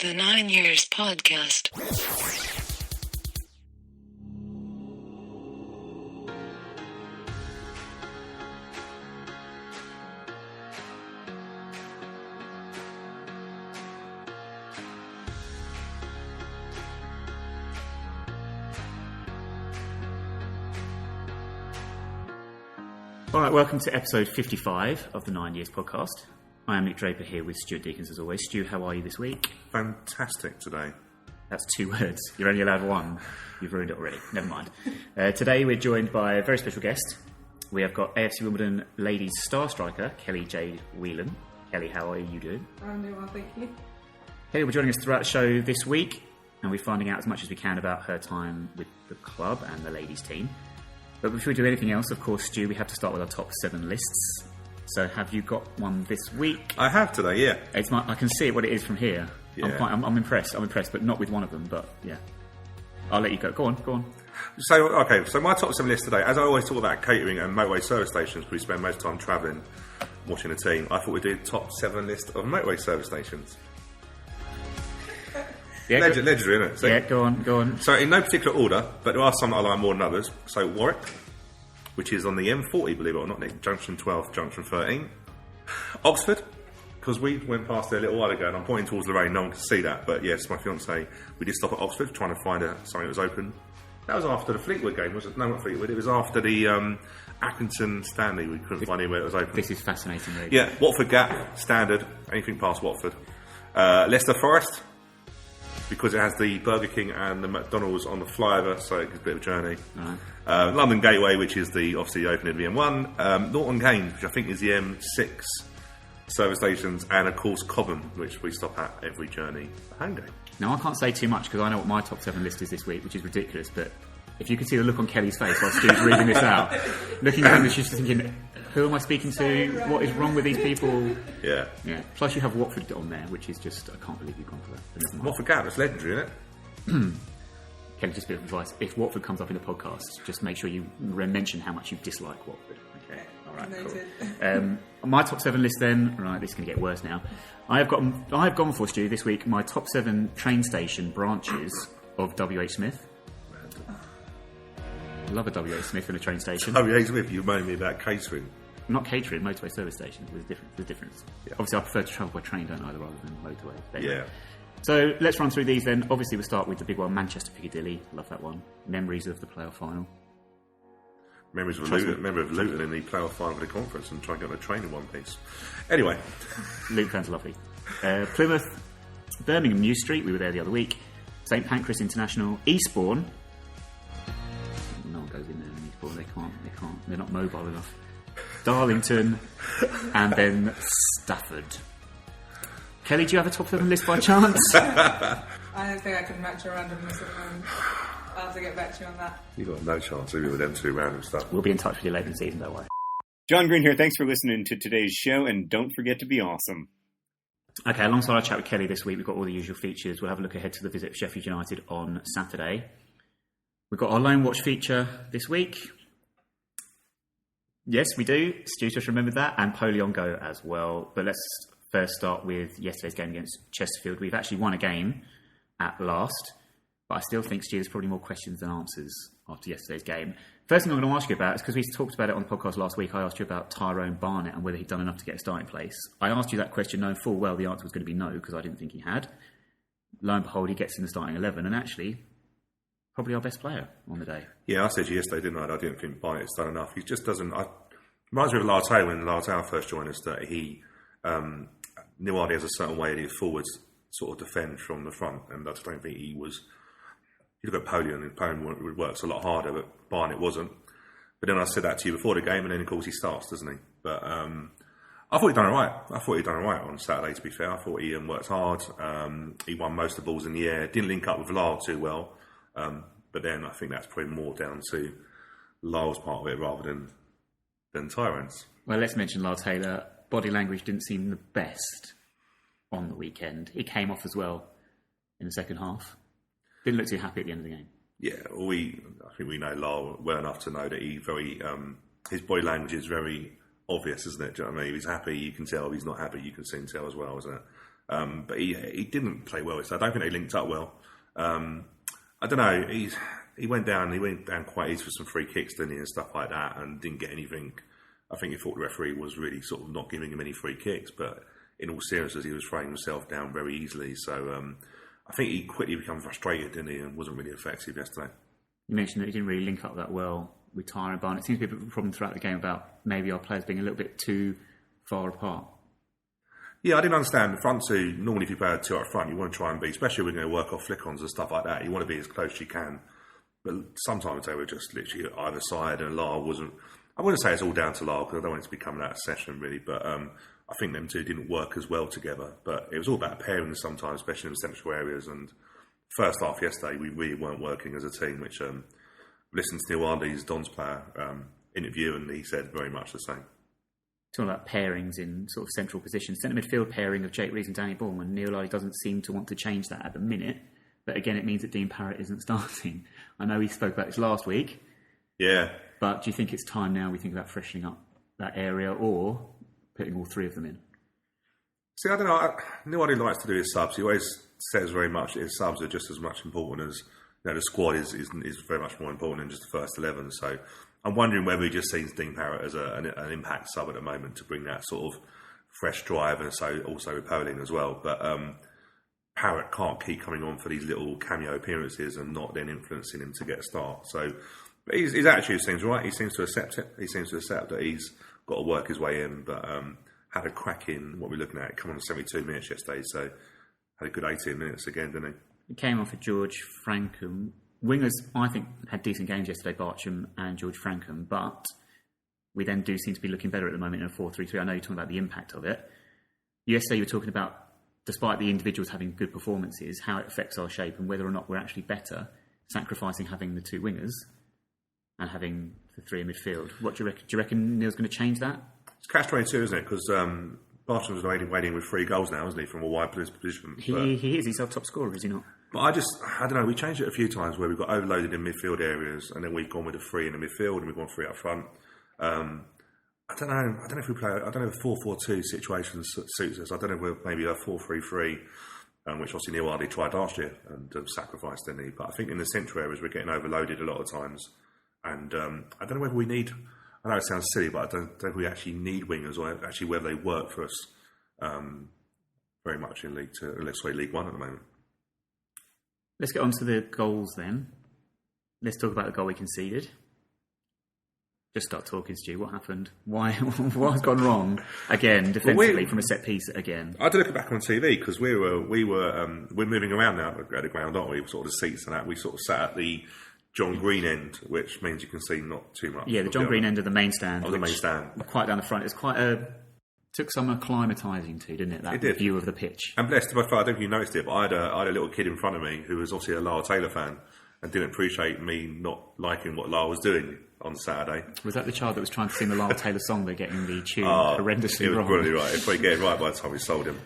The 9 Years Podcast. All right, welcome to episode 55 of the 9 Years Podcast. I am Nick Draper here with Stuart Deakins as always. Stu, how are you this week? Fantastic today. That's 2 words. You're only allowed 1. You've ruined it already. Never mind. Today we're joined by a very special guest. We have got AFC Wimbledon Ladies star striker, Kelly-Jade Whelan. Kelly, how are you doing? I'm doing well, thank you. Kelly will be joining us throughout the show this week, and we're finding out as much as we can about her time with the club and the ladies team. But before we do anything else, of course, Stu, we have to start with our top 7 lists. So have you got one this week? I have today, yeah. I can see what it is from here. Yeah. I'm impressed, but not with one of them, but yeah. I'll let you go. Go on. So my top 7 list today, as I always talk about catering and motorway service stations, we spend most of the time travelling, watching a team, I thought we'd do a top 7 list of motorway service stations. Yeah, legendary, isn't it? So, yeah, go on. So in no particular order, but there are some that I like more than others. So Warwick, which is on the M40, believe it or not, Nick, junction 12, junction 13. Oxford, because we went past there a little while ago, and I'm pointing towards Lorraine, no one can see that, but yes, my fiancée, we did stop at Oxford trying to find something that was open. That was after the Fleetwood game, wasn't it? No, not Fleetwood, it was after the Accrington Stanley, we couldn't find anywhere it was open. This is fascinating, really. Yeah, Watford Gap, standard, anything past Watford. Leicester Forest, because it has the Burger King and the McDonald's on the flyover, so it's a bit of a journey. Right. London Gateway, which is obviously opening of the M1. Milton Keynes, which I think is the M6 service stations, and of course Cobham, which we stop at every journey home game. Now, I can't say too much because I know what my top 7 list is this week, which is ridiculous, but if you could see the look on Kelly's face while Stu's reading this out, looking at him, she's thinking, who am I speaking to? What is wrong with these people? Yeah. Plus you have Watford on there, which is just, I can't believe you've gone for that. Watford Gap, that's legendary, isn't it? Kelly, just a bit of advice. If Watford comes up in the podcast, just make sure you mention how much you dislike Watford. Okay, all right, cool. My top 7 list then, right, this is going to get worse now. I've gone for, Stu, this week, my top 7 train station branches of WH Smith. I love a WH Smith in a train station. WH Smith, you reminded me about catering. Not catering, motorway service stations. There's a difference. Yeah. Obviously, I prefer to travel by train, don't I, rather than motorway. Anyway. Yeah. So let's run through these then. Obviously, we'll start with the big one, Manchester Piccadilly. Love that one. Memories of the playoff final. Memories of Luton in the playoff final of the conference and trying to get on a train in one piece. Anyway. Luton fans are lovely. Plymouth, Birmingham New Street. We were there the other week. St Pancras International. Eastbourne. No one goes in there in Eastbourne. They can't. They're not mobile enough. Darlington. And then Stafford. Kelly, do you have a top 7 list by chance? I don't think I can match your randomness at the moment. I'll have to get back to you on that. You've got no chance even with them 2 random stuff. We'll be in touch with you later in the season, don't worry. John Green here. Thanks for listening to today's show, and don't forget to be awesome. Okay, alongside our chat with Kelly this week, we've got all the usual features. We'll have a look ahead to the visit of Sheffield United on Saturday. We've got our Lone Watch feature this week. Yes, we do. Stu just remembered that. And Poleon Go as well. But let's first start with yesterday's game against Chestefield. We've actually won a game at last. But I still think, Stu, there's probably more questions than answers after yesterday's game. First thing I'm going to ask you about is because we talked about it on the podcast last week. I asked you about Tyrone Barnett and whether he'd done enough to get a starting place. I asked you that question knowing full well the answer was going to be no because I didn't think he had. Lo and behold, he gets in the starting 11 and actually probably our best player on the day. Yeah, I said to you yesterday, didn't I? I didn't think Barnett's done enough. He just doesn't... Reminds me of Lartale when Lartale first joined us that he... Niwadi has a certain way that his forwards sort of defend from the front, and I just don't think he was... You look at Poleon, and Poleon works a lot harder, but Barnett wasn't. But then I said that to you before the game, and then of course he starts, doesn't he? But I thought he'd done all right. On Saturday, to be fair. I thought he worked hard. He won most of the balls in the air. Didn't link up with Lyle too well. But then I think that's probably more down to Lyle's part of it rather than Tyrone's. Well, let's mention Lyle Taylor. Body language didn't seem the best on the weekend. He came off as well in the second half. Didn't look too happy at the end of the game. Yeah, I think we know Lyle well enough to know that his body language is very obvious, isn't it? Do you know what I mean? If he's happy, you can tell. If he's not happy, you can soon tell as well, isn't it? But he didn't play well, so I don't think they linked up well. I don't know. He went down quite easy for some free kicks, didn't he, and stuff like that, and didn't get anything. I think he thought the referee was really sort of not giving him any free kicks, but in all seriousness, he was throwing himself down very easily. So I think he quickly became frustrated, didn't he, and wasn't really effective yesterday. You mentioned that he didn't really link up that well with Tyre and Barnett. It seems to be a problem throughout the game about maybe our players being a little bit too far apart. Yeah, I didn't understand. The front two, normally if you play a two up front, you want to try and be, especially when you're going to work off flick-ons and stuff like that, you want to be as close as you can. But sometimes they were just literally either side, and Lyle wasn't... I wouldn't say it's all down to Lyle, because I don't want it to be coming out of session, really, but I think them two didn't work as well together. But it was all about pairing sometimes, especially in the central areas, and first half yesterday, we really weren't working as a team, which listened to Neil Ardley's Don's player interview, and he said very much the same. Talking about pairings in sort of central positions, centre midfield pairing of Jake Rees and Danny Ballman, Neil Ardley doesn't seem to want to change that at the minute, but again, it means that Dean Parrott isn't starting. I know we spoke about this last week. Yeah. But do you think it's time now we think about freshening up that area or putting all three of them in? See, I don't know. Neil Ardley likes to do his subs. He always says very much his subs are just as much important as the squad is very much more important than just the first 11. So I'm wondering whether he just sees Dean Parrott as an impact sub at the moment to bring that sort of fresh drive, and so also with Poleon as well. But Parrott can't keep coming on for these little cameo appearances and not then influencing him to get a start. So his attitude seems right. He seems to accept it. He seems to accept that he's got to work his way in. But had a crack in what we're looking at. Come on, 72 minutes yesterday, so had a good 18 minutes again, didn't he? He came on for George Frankham. Wingers, I think, had decent games yesterday, Bartram and George Frankham, but we then do seem to be looking better at the moment in a 4-3-3. I know you're talking about the impact of it. Yesterday you were talking about, despite the individuals having good performances, how it affects our shape and whether or not we're actually better sacrificing having the two wingers and having the three in midfield. What do you reckon? Do you reckon Neil's going to change that? It's catch-22, isn't it? Because Bartram's waiting with 3 goals now, isn't he, from a wide position. He is. He's our top scorer, is he not? But I don't know, we changed it a few times where we've got overloaded in midfield areas, and then we've gone with a 3 in the midfield, and we've gone 3 up front. I don't know if we play, I don't know if 4-4-2 situation suits us. I don't know if we're maybe a 4-3-3, which obviously Neil Ardley tried last year and sacrificed, didn't he? But I think in the central areas we're getting overloaded a lot of times. And I don't know whether we need, I know it sounds silly, but I don't know if we actually need wingers or actually whether they work for us very much in League 1 at the moment. Let's get on to the goals then. Let's talk about the goal we conceded. Just start talking, Stu. What happened? Why? What has gone wrong again defensively from a set piece again? I had to look back on TV because we're moving around now at the ground, aren't we? Sort of the seats and that. We sort of sat at the John Green end, which means you can see not too much. Yeah, the John Green end of the main stand. Of the main stand, quite down the front. It's quite a. Took some acclimatising to, didn't it? That view of the pitch. And blessed, I don't know if you noticed it, but I had a little kid in front of me who was obviously a Lyle Taylor fan and didn't appreciate me not liking what Lyle was doing on Saturday. Was that the child that was trying to sing the Lyle Taylor song? They're getting the tune horrendously wrong. It was brilliantly right. If we get it right by the time we sold him.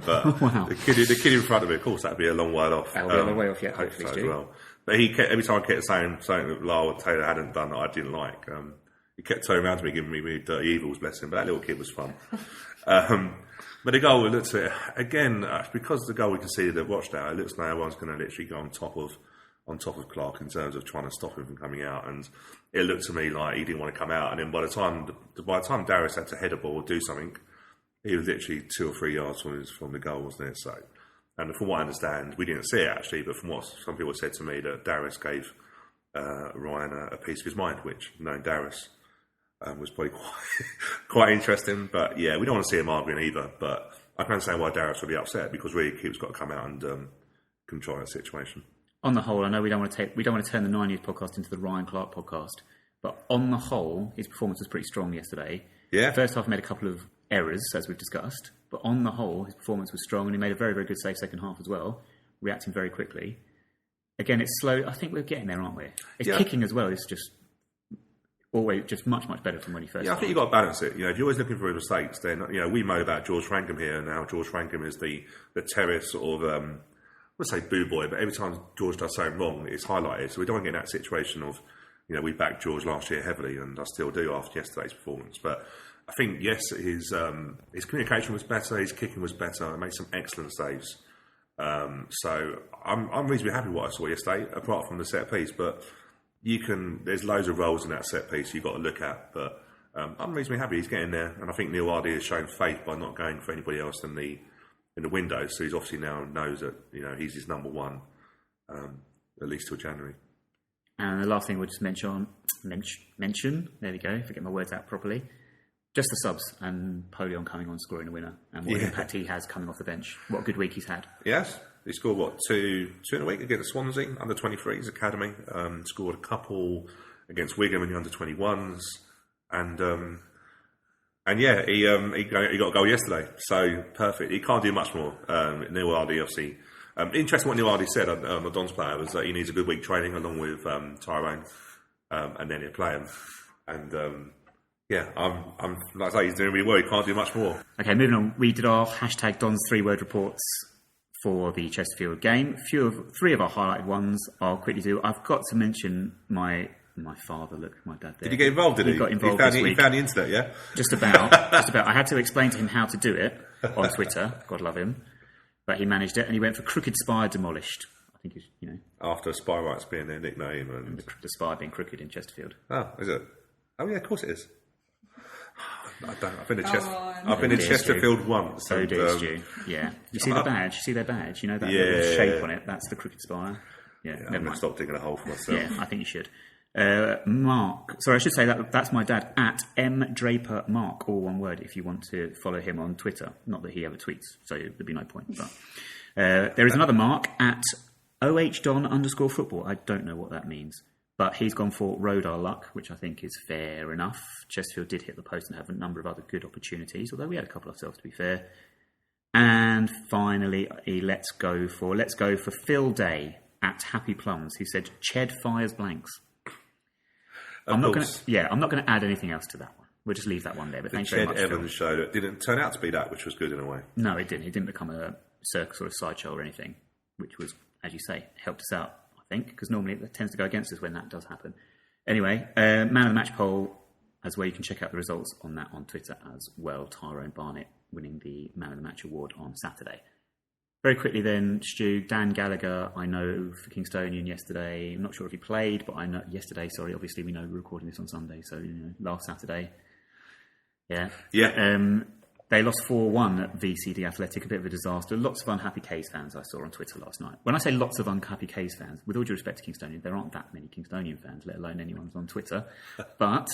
But wow. the kid in front of me, of course, that'd be a long way off. That'll be a long way off yet, hopefully, so as well. But every time I kept saying something that Lyle Taylor hadn't done that I didn't like, he kept turning around to me, giving me really dirty evils, bless him. But that little kid was fun. But the goal, we looked at it again because the goal we conceded at Rochdale. It looks like everyone's going to literally go on top of Clark in terms of trying to stop him from coming out. And it looked to me like he didn't want to come out. And then by the time Darius had to head a ball or do something, he was literally 2 or 3 yards from the goal, wasn't it? So, and from what I understand, we didn't see it actually, but from what some people said to me, that Darius gave Ryan a piece of his mind, which knowing Darius. Was probably quite interesting, but yeah, we don't want to see him arguing either. But I can understand why Darius would be upset because really Keith's got to come out and control that situation. On the whole, I know we don't want to turn the 9 News podcast into the Ryan Clark podcast, but on the whole, his performance was pretty strong yesterday. Yeah, first half made a couple of errors as we've discussed, but on the whole, his performance was strong and he made a very, very good save second half as well, reacting very quickly. Again, it's slow. I think we're getting there, aren't we? It's kicking as well. It's just. Always just much better from when he first. Yeah, I think you've got to balance it. If you're always looking for mistakes, then we moan about George Frankham here. Now George Frankham is the terrorist sort of I would say boo boy, but every time George does something wrong, it's highlighted. So we don't want to get in that situation of we backed George last year heavily, and I still do after yesterday's performance. But I think, yes, his communication was better, his kicking was better, he made some excellent saves. So I'm reasonably happy with what I saw yesterday, apart from the set piece. But there's loads of roles in that set piece you've got to look at. But I'm reasonably happy he's getting there, and I think Neil Hardy has shown faith by not going for anybody else in the window. So he's obviously now knows that he's his number one, at least till January. And the last thing we'll just mention. There we go. Forget my words out properly. Just the subs and Poleon coming on scoring a winner, and what impact he has coming off the bench. What a good week he's had. Yes, he scored two in a week against Swansea under 23s academy. Scored a couple against Wigan in the under 21s, and yeah, he got a goal yesterday. So perfect. He can't do much more. Neil Hardy, obviously. Interesting what Neil Hardy said on the Dons player was that he needs a good week training along with Tyrone, and then he'll play him. And yeah, I'm like I say, he's doing really well. He can't do much more. Okay, moving on. We did our hashtag Don's 3-word reports for the Chestefield game. Three of our highlighted ones I'll quickly do. I've got to mention my father. Look, my dad there. Did he get involved, did he? He got involved this week. He found the internet, yeah? Just about. I had to explain to him how to do it on Twitter. God love him. But he managed it, and he went for Crooked Spire Demolished. I think he's, After Spy Rights being their nickname. And the Spire being crooked in Chesterfield. Oh, is it? Oh, yeah, of course it is. I've been to Chesterfield once. So did Stu. Yeah. You see the badge? You see their badge? You know that little shape on it? That's the Crooked Spire. Yeah, I'm going to stop digging a hole for myself. Yeah, I think you should. Mark. Sorry, I should say that's my dad, at @mdrapermark, all one word, if you want to follow him on Twitter. Not that he ever tweets, so there'd be no point. But there is another Mark, at @OHDon_football. I don't know what that means. But he's gone for Road Our Luck, which I think is fair enough. Chesterfield did hit the post and have a number of other good opportunities, although we had a couple ourselves, to be fair. And finally, let's go for Phil Day at Happy Plums, who said Ched fires blanks. I'm not going to add anything else to that one. We'll just leave that one there. But thanks very much. Ched Evans show that didn't turn out to be that, which was good in a way. No, it didn't. He didn't become a circus or a sideshow or anything, which was, as you say, helped us out. I think, because normally it tends to go against us when that does happen. Anyway, Man of the Match poll as well. You can check out the results on that on Twitter as well. Tyrone Barnett winning the Man of the Match award on Saturday. Very quickly then, Stu, Dan Gallagher, I know for Kingstonian yesterday. I'm not sure if he played, but I know yesterday. Sorry, obviously we know we're recording this on Sunday, so last Saturday. Yeah. They lost 4-1 at VCD Athletic, a bit of a disaster. Lots of unhappy K's fans I saw on Twitter last night. When I say lots of unhappy K's fans, with all due respect to Kingstonian, there aren't that many Kingstonian fans, let alone anyone's on Twitter. But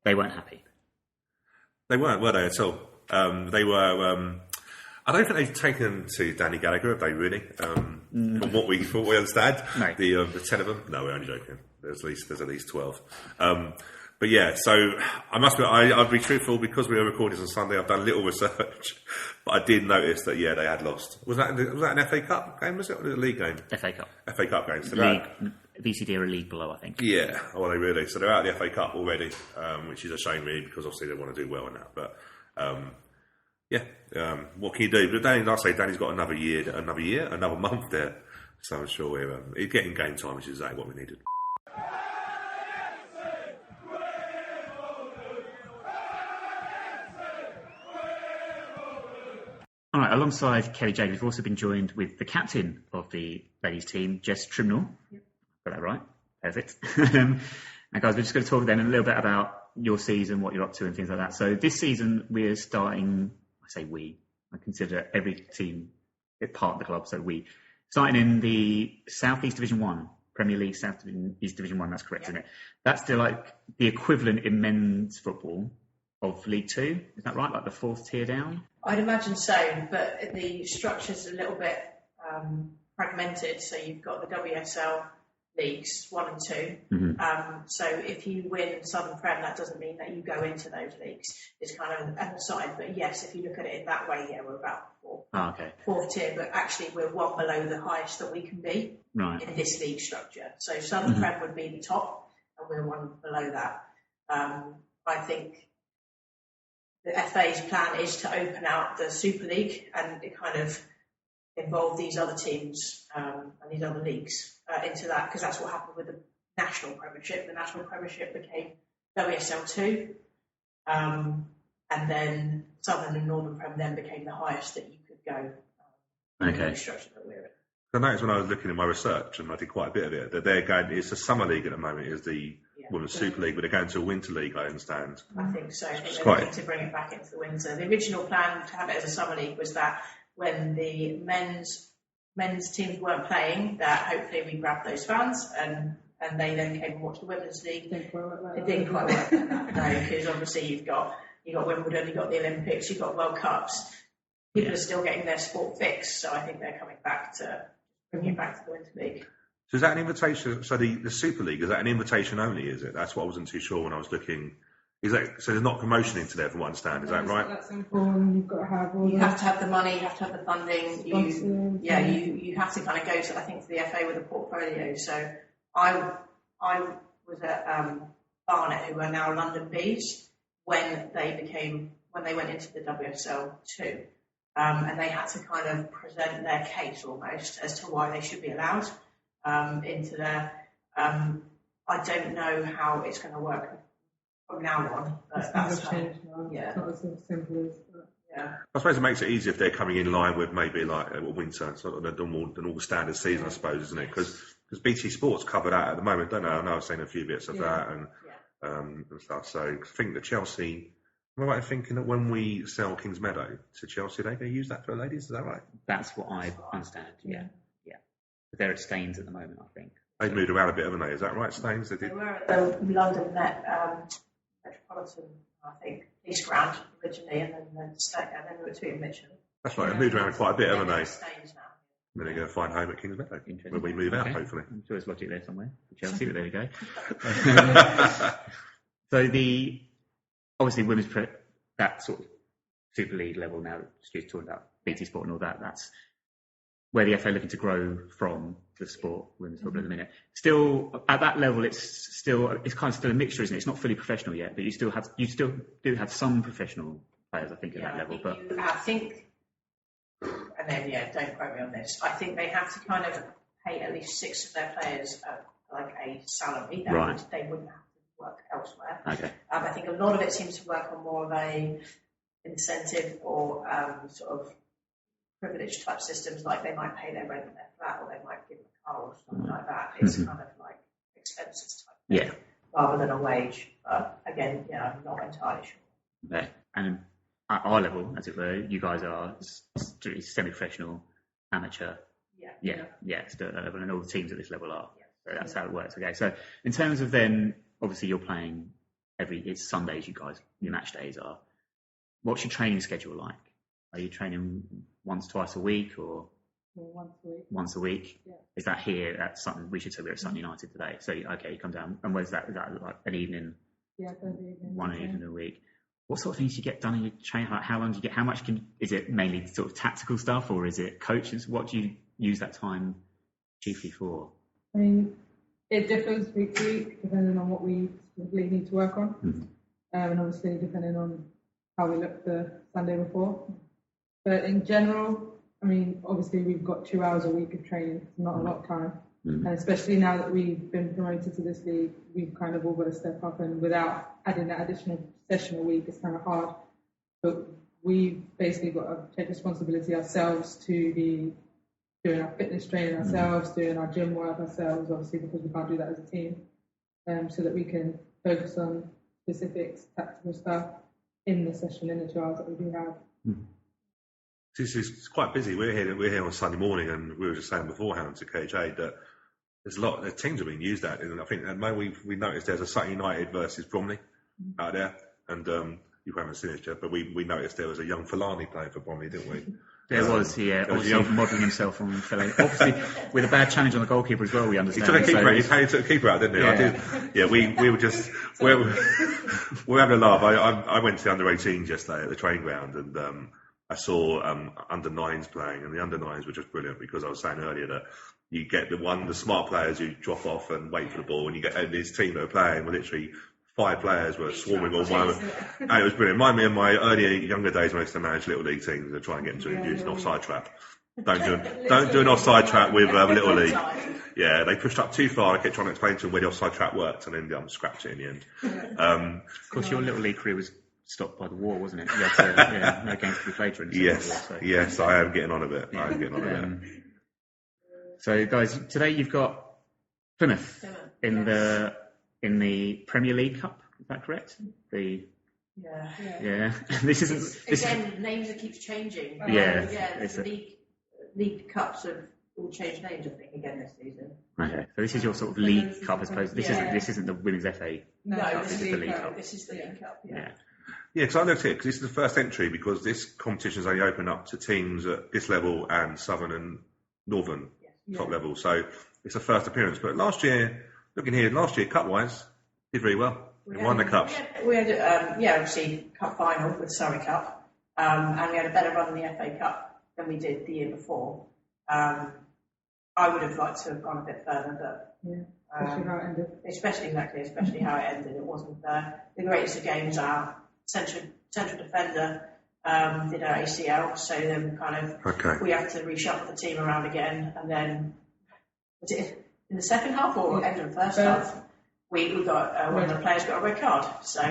they weren't happy. They weren't, were they, at all? They were... I don't think they've taken to Danny Gallagher, have they, really? From what we understand. No. The 10 of them? No, we're only joking. There's at least 12. But yeah, so I must be, I'd be truthful, because we were recording on Sunday, I've done a little research, but I did notice that, yeah, they had lost. Was that an FA Cup game, was it? Or was it a league game? FA Cup. FA Cup game. So VCD are a league below, I think. Yeah, well, they really. So they're out of the FA Cup already, which is a shame, really, because obviously they want to do well in that. But, what can you do? But Danny, like I say, Danny's got another month there. So I'm sure we're getting game time, which is exactly what we needed. All right, alongside Kelly-Jade, we've also been joined with the captain of the ladies team, Jess Trimnell. Yep. Got that right? Perfect. And guys, we're just going to talk then a little bit about your season, what you're up to and things like that. So this season we're starting, I consider every team part of the club, so we. Starting in the South East Division 1, Premier League South East Division 1, that's correct, isn't it? That's still like the equivalent in men's football of League 2, is that right? Like the fourth tier down? I'd imagine so, but the structure's a little bit fragmented. So you've got the WSL leagues 1 and 2. Mm-hmm. So if you win Southern Prem, that doesn't mean that you go into those leagues. It's kind of an aside. But yes, if you look at it in that way, yeah, we're about fourth tier. But actually, we're one below the highest that we can be in this league structure. So Southern Prem would be the top, and we're one below that. I think the FA's plan is to open out the Super League and it kind of involve these other teams and these other leagues into that, because that's what happened with the National Premiership. The National Premiership became WSL 2, and then Southern and Northern Prem then became the highest that you could go. In the structure that we're in. I noticed when I was looking at my research, and I did quite a bit of it, that they're going. It's the summer league at the moment. Is the Women's Super League, but they're going to a winter league. I understand. I think so. I think they're looking to bring it back into the winter. The original plan to have it as a summer league was that when the men's teams weren't playing, that hopefully we grabbed those fans and they then came and watched the women's league. It didn't quite work like that, no, because obviously you've got Wimbledon, you've got the Olympics, you've got World Cups. People are still getting their sport fixed, so I think they're coming back to bringing it back to the Winter League. So is that an invitation? So the Super League, is that an invitation only, is it? That's what I wasn't too sure when I was looking. Is that, so there's not promotion into there from what I understand, is that right? That's simple, and you've got to have all have to have the money, you have to have the funding, you have to kind of go to, I think, to the FA with a portfolio. So I was at Barnet, who are now London Bees, when they went into the WSL 2. And they had to kind of present their case almost as to why they should be allowed into there. I don't know how it's going to work from now on, but that's how, changed now. Yeah. It's not as simple as that. Yeah. I suppose it makes it easier if they're coming in line with maybe like a winter, sort of than all standard season, I suppose, isn't it? Because BT Sports cover that at the moment, don't they? I know I've seen a few bits of that and stuff. So I think that Chelsea. Am I right in thinking that when we sell Kings Meadow to Chelsea, they use that for the ladies? Is that right? That's what I understand. Yeah. But they're at Staines at the moment, I think. They've moved around a bit, haven't they? Is that right, Staines? They were at the London Metropolitan, I think, Police Ground originally, and then they were to Mitchell. That's right. They've moved around quite a bit, haven't they? Staines now. Then they're going to find home at Kings Meadow when we move out, hopefully. I'm sure there's logic there somewhere for Chelsea, but there you go. So obviously women's that sort of Super League level now, Stu's talking about BT Sport and all that, that's where the FA are looking to grow from the sport, women's football at the minute. Still, at that level, it's kind of still a mixture, isn't it? It's not fully professional yet, but you still do have some professional players, I think, at that level. I think, and then, don't quote me on this, I think they have to kind of pay at least 6 of their players like a salary. They wouldn't have work elsewhere. Okay. I think a lot of it seems to work on more of a incentive or sort of privilege type systems, like they might pay their rent in their flat or they might give them a car or something like that. It's kind of like expenses type thing, rather than a wage. But again, I'm not entirely sure. Okay. And at our level, as it were, you guys are semi-professional, amateur. Still at that level, and all the teams at this level are. So that's how it works. Okay. So in terms of then, obviously, you're playing it's Sundays, you guys, your match days are. What's your training schedule like? Are you training once, twice a week, or once a week? Once a week? Yeah. Is that here at Sutton? We should say we're at Sutton United today. So, you come down. And where's that? Is that like an evening? Yeah, Thursday evening. One evening a week. What sort of things do you get done in your training? Like how long do you get? How much is it mainly sort of tactical stuff, or is it coaches? What do you use that time chiefly for? I mean, it differs week to week, depending on what we specifically need to work on. Mm-hmm. And obviously depending on how we look the Sunday before. But in general, I mean, obviously we've got 2 hours a week of training, not a lot of time. Mm-hmm. And especially now that we've been promoted to this league, we've kind of all got to step up, and without adding that additional session a week, it's kind of hard. But we've basically got to take responsibility ourselves to be doing our fitness training ourselves, doing our gym work ourselves, obviously, because we can't do that as a team, so that we can focus on specifics, tactical stuff in the session, in the 2 hours that we do have. Mm-hmm. It's quite busy. We're here on Sunday morning, and we were just saying beforehand to Kelly-Jade that there's a lot. The teams are being used at, and I think at the moment we noticed there's a Sutton United versus Bromley out there, and you haven't seen it yet, but we noticed there was a young Fulani playing for Bromley, didn't we? There was, obviously modelling himself on fellow. Obviously, with a bad challenge on the goalkeeper as well, we understand. He took a keeper out, didn't he? We were just we're having a laugh. I went to the under-18s yesterday at the training ground, and I saw under-9s playing, and the under-9s were just brilliant, because I was saying earlier that you get the smart players who drop off and wait for the ball, and you get this team that are playing were literally 5 players were swarming on one. And it was brilliant. Remind me of my earlier, younger days when I used to manage Little League teams and try and get them to induce an offside trap. Don't do an offside trap with Little League. Yeah, they pushed up too far. I kept trying to explain to them where the offside trap worked, and ended up scrapped it in the end. Of course, your Little League career was stopped by the war, wasn't it? You had to, no games to be played during the war. So. Yes, I am getting on a bit. So, guys, today you've got Plymouth in the Premier League Cup. Is that correct? Yeah. This isn't names that keeps changing. The league cups have all changed names, I think, again this season. Okay, so this is your sort of League Cup, I suppose. This isn't the Women's FA. No, this is the League Cup. This is the League Cup. Yeah, because I looked at it because this is the first entry because this competition is only open up to teams at this level and Southern and Northern top level. So it's a first appearance. But last year, cup-wise, did very well. We won the cups. We had obviously cup final with Surrey Cup, and we had a better run in the FA Cup than we did the year before. I would have liked to have gone a bit further, but especially how it ended. Especially how it ended. It wasn't the greatest of games. Our central defender did our ACL, so then we have to reshuffle the team around again, and then was it in the second half or end of the first half? We got one of the players got a red card, so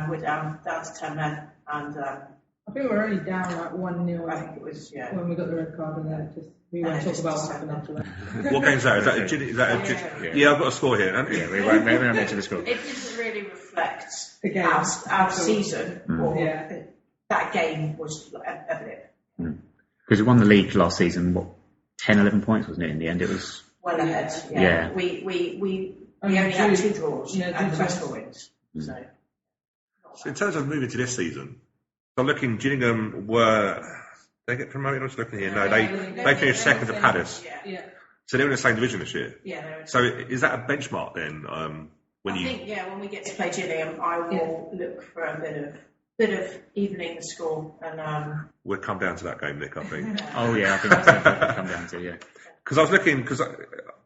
we're down to 10 men, and I think we were only down like 1-0. I think it was when we got the red card, and then we won't talk about what happened after that. What game's that? Is that I've got a score here. We won't mention the score. It didn't really reflect our season, or that game was a blip. Because we won the league last season, 10, 11 points, wasn't it? In the end, it was well ahead. Yeah. We only had 2 draws and the rest were wins. So in terms of moving to this season, so looking, Gillingham they get promoted? I'm just looking here. No, they finished second to Palace. Yeah. So they're in the same division this year. Yeah. So is that a benchmark then? When we get to play Gillingham, I will look for a bit of evening the score, and we'll come down to that game, Nick. I think. I think that's what we'll come down to. Because I was looking,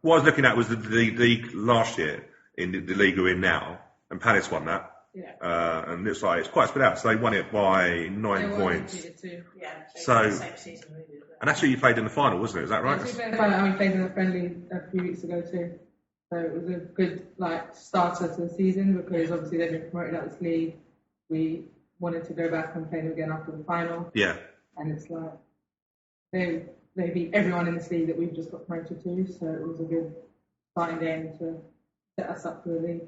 what I was looking at was the league last year in the league we're in now, and Palace won that. Yeah. And it's quite split out. So they won it by 9 points. So same season we did. And that's who you played in the final, wasn't it? Is that right? We played in the final, and we played in a friendly a few weeks ago too. So it was a good starter to the season because obviously they've been promoted out of this league. We wanted to go back and play them again after the final. Yeah. And it's they beat everyone in this league that we've just got promoted to, so it was a good starting game to set us up for the league.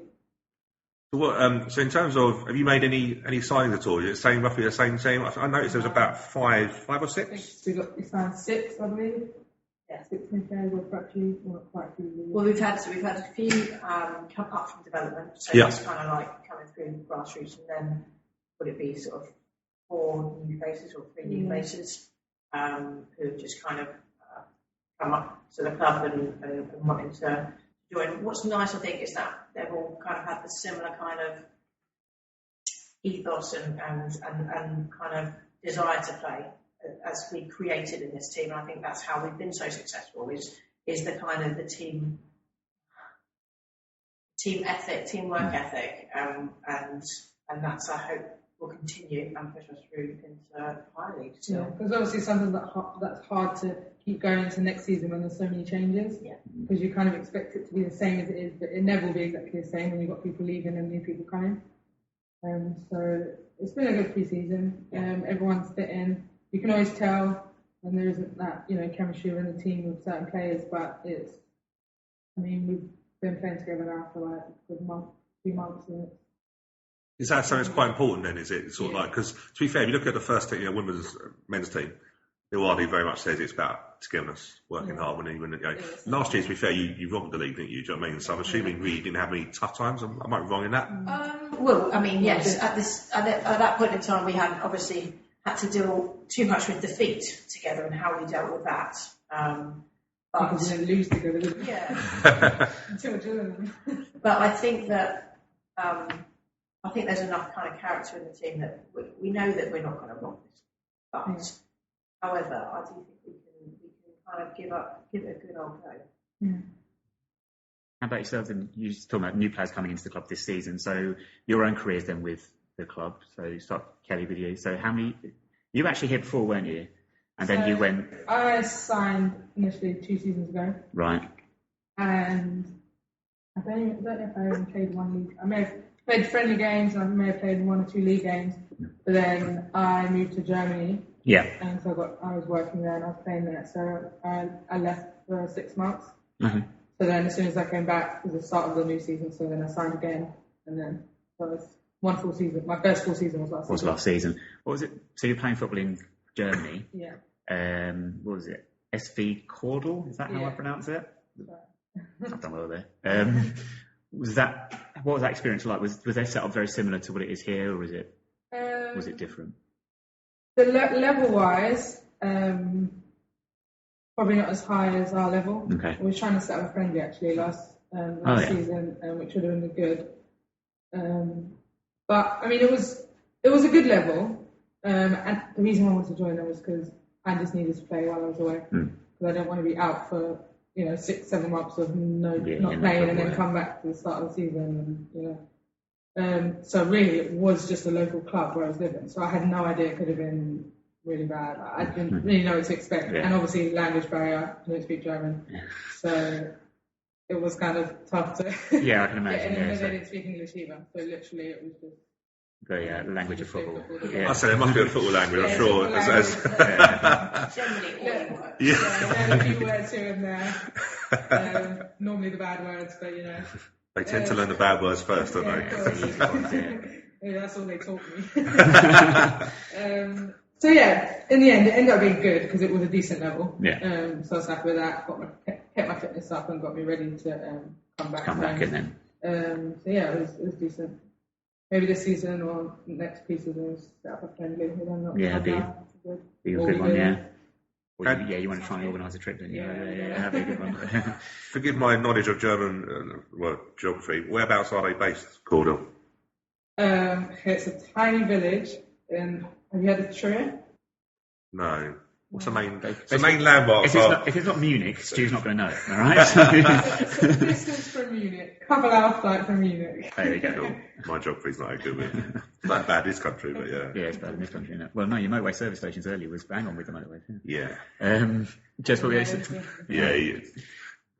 So, so in terms of, have you made any signings at all? Is it roughly the same team? I noticed there was about five or six. We signed 6, I believe. Yeah, 6 new players or practically, not quite a few. Well, we've had a few come up from development, so that's kind of like coming through grassroots, and then would it be sort of 4 new faces or 3 new faces who have just kind of come up to the club and wanting to join. What's nice, I think, is that they've all kind of had the similar kind of ethos and kind of desire to play as we created in this team. And I think that's how we've been so successful is the kind of the team ethic, teamwork ethic, and that's, I hope, will continue and push us through into higher league still. Yeah, because obviously something that's hard to keep going into next season when there's so many changes. Yeah. Because you kind of expect it to be the same as it is, but it never will be exactly the same when you've got people leaving and new people coming. So it's been a good pre-season. Everyone's fit in. You can always tell when there isn't that, chemistry within the team with certain players, but we've been playing together now for a few months. And is that something that's quite important then? Is it sort of because to be fair, if you look at the first team, men's team, Iwadi very much says it's about togetherness, working hard. Last year, to be fair, you robbed the league, didn't you? Do you know what I mean? So I'm assuming we didn't have any tough times. I might be wrong in that. Yes. At that point in time, we had obviously had to deal too much with defeat together and how we dealt with that. But we didn't lose together. Yeah. But I think that there's enough kind of character in the team that we know that we're not going to rock this. But however, I do think we can kind of give it a good old go. Yeah. How about yourselves? And you're talking about new players coming into the club this season. So your own careers then with the club. So you start, Kelly, with you. So how many? You were actually here before, weren't you? And then you went. I signed initially 2 seasons ago. Right. And I don't know if I only played 1 league. I may have played friendly games, and I may have played 1 or 2 league games. But then I moved to Germany. Yeah. And so I was working there and I was playing there. So I left for 6 months. Mm-hmm. So then as soon as I came back, it was the start of the new season. So then I signed again. And then that was 1 full season. My first full season was last season. What was it? So you're playing football in Germany. Yeah. What was it? SV Cordel? Is that how I pronounce it? Right. I've done well there. What was that experience like? Was their setup very similar to what it is here, or was it different? The level-wise, probably not as high as our level. Okay. We were trying to set up a friendly actually last season, which would have been good. But I mean, it was a good level, and the reason I wanted to join them was because I just needed to play while I was away, because I don't want to be out for 6-7 months of not playing and then come back to the start of the season, and so really it was just a local club where I was living, so I had no idea it could have been really bad. I didn't really know what to expect, and obviously language barrier, I don't speak German, so it was kind of tough to I can imagine. and they didn't speak English either, so literally it was just the language of football. I said it must be a football language, I'm sure. Generally, all works. Yeah, a few words here and there. Normally the bad words, but They tend to learn the bad words first, don't they? Yeah, that's all they taught me. So in the end, it ended up being good because it was a decent level. Yeah. So I was happy with that. Kept my fitness up and got me ready to come back. And then. It was decent. Maybe this season or next pre-season we'll set up a friendly. Be a good one, yeah. Well, you want to try and organise a trip, don't you? Yeah, that'd be a good one. Forgive my knowledge of German, geography. Whereabouts are they based, Cordell? It's a tiny village. Have you heard of Trier? No. What's the main landmark? If it's not Munich, Stu's not going to know it, all right? It's distance from Munich. Couple hour flight from Munich. There we go. My geography's not good with it. It's not bad in this country, but yeah. Yeah, it's bad in this country, isn't it? Well, no, your motorway service stations earlier was bang on with the motorway. Yeah. Jess, what were you saying? Yeah,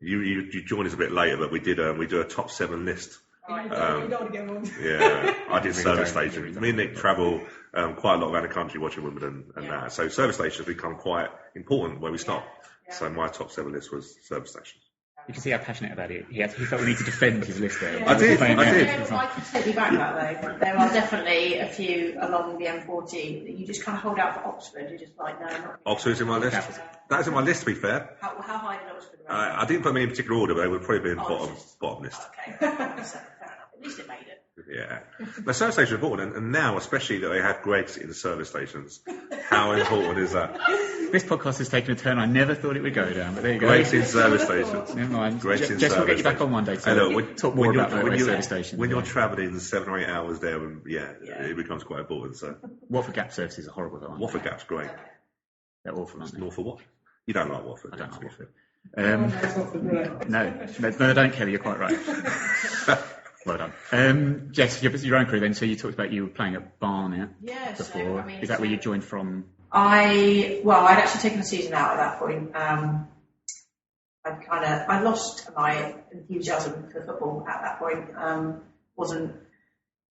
you joined us a bit later, but we do a top 7 list. You don't want to get involved. Yeah, I did service stations. Me and Nick travel quite a lot around the country watching Wimbledon and that. So service stations become quite important where we stop. Yeah. So my top 7 list was service stations. You can see how passionate about it. He felt the need to defend his list there. I did. I can take you back that though. There are definitely a few along the M40 that you just kind of hold out for Oxford. You're just like, no, not Oxford's in my list. That is in my list, to be fair. How high did Oxford rank? I didn't put them in particular order, but they would probably be in the bottom list. Okay, fair enough. At least it made it. Yeah. The service stations are important, and now, especially that they have Greg's in the service stations, how important is that? This podcast has taken a turn I never thought it would go down, but there you go. Greg's in service stations. Never mind. Greg's in Jess, service we'll get you back on one day to talk more about service stations. When you're travelling 7 or 8 hours there, it becomes quite important. So Watford Gap services are horrible, though, aren't Watford Gap's great. They're awful, aren't they? North of what? You don't like Watford. I don't like Watford. No, they don't, Kelly, you're quite right. Well done. Jess, your own career then, so you talked about you were playing at Barnet before. Is that where you joined from? I'd actually taken the season out at that point. I lost my enthusiasm for football at that point.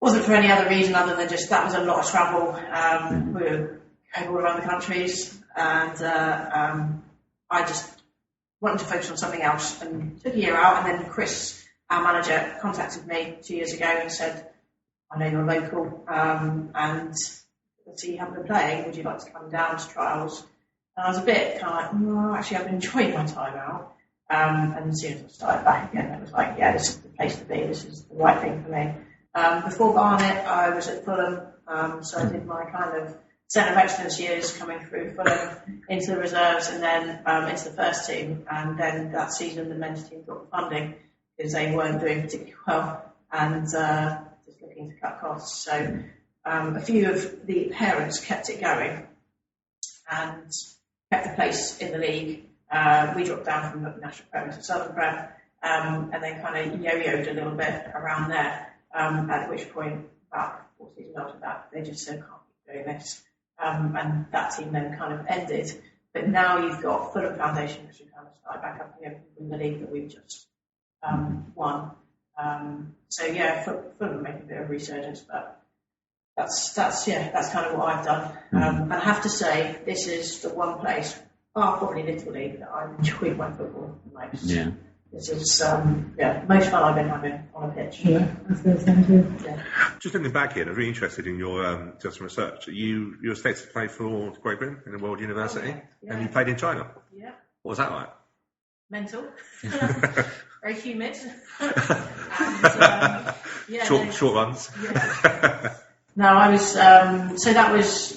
Wasn't for any other reason other than just that was a lot of travel. We were going all around the countries, and I just wanted to focus on something else and took a year out. And then Chris, our manager, contacted me 2 years ago and said, I know you're local, and I see you haven't been playing, would you like to come down to trials? And I was a bit kind of like, no, actually I've been enjoying my time out. And as soon as I started back again, I was like, yeah, this is the place to be, this is the right thing for me. Before Barnet, I was at Fulham, so I did my kind of centre of excellence years coming through Fulham into the reserves and then into the first team. And then that season, the men's team got the funding because they weren't doing particularly well and just looking to cut costs. So a few of the parents kept it going and kept the place in the league. We dropped down from the National Prem to Southern Prem and then kind of yo-yoed a little bit around there, at which point, about 4 seasons after that, they just said, can't keep doing this. And that team then kind of ended. But now you've got Fulham Foundation, which we kind of started back up again in the league that we've just won. So yeah, Fulham making a bit of resurgence, but that's kind of what I've done. And I have to say, this is the one place, probably Little League, that I've enjoyed my football the most. Yeah. This is most fun I've been having on a pitch. Yeah, that's the same too. Yeah. Just looking back here, I was really interested in your just research. You were expected to play for Great Britain in a World University, and you played in China. Yeah. What was that like? Mental. Very humid. And, short runs. Yeah. No, I was. So that was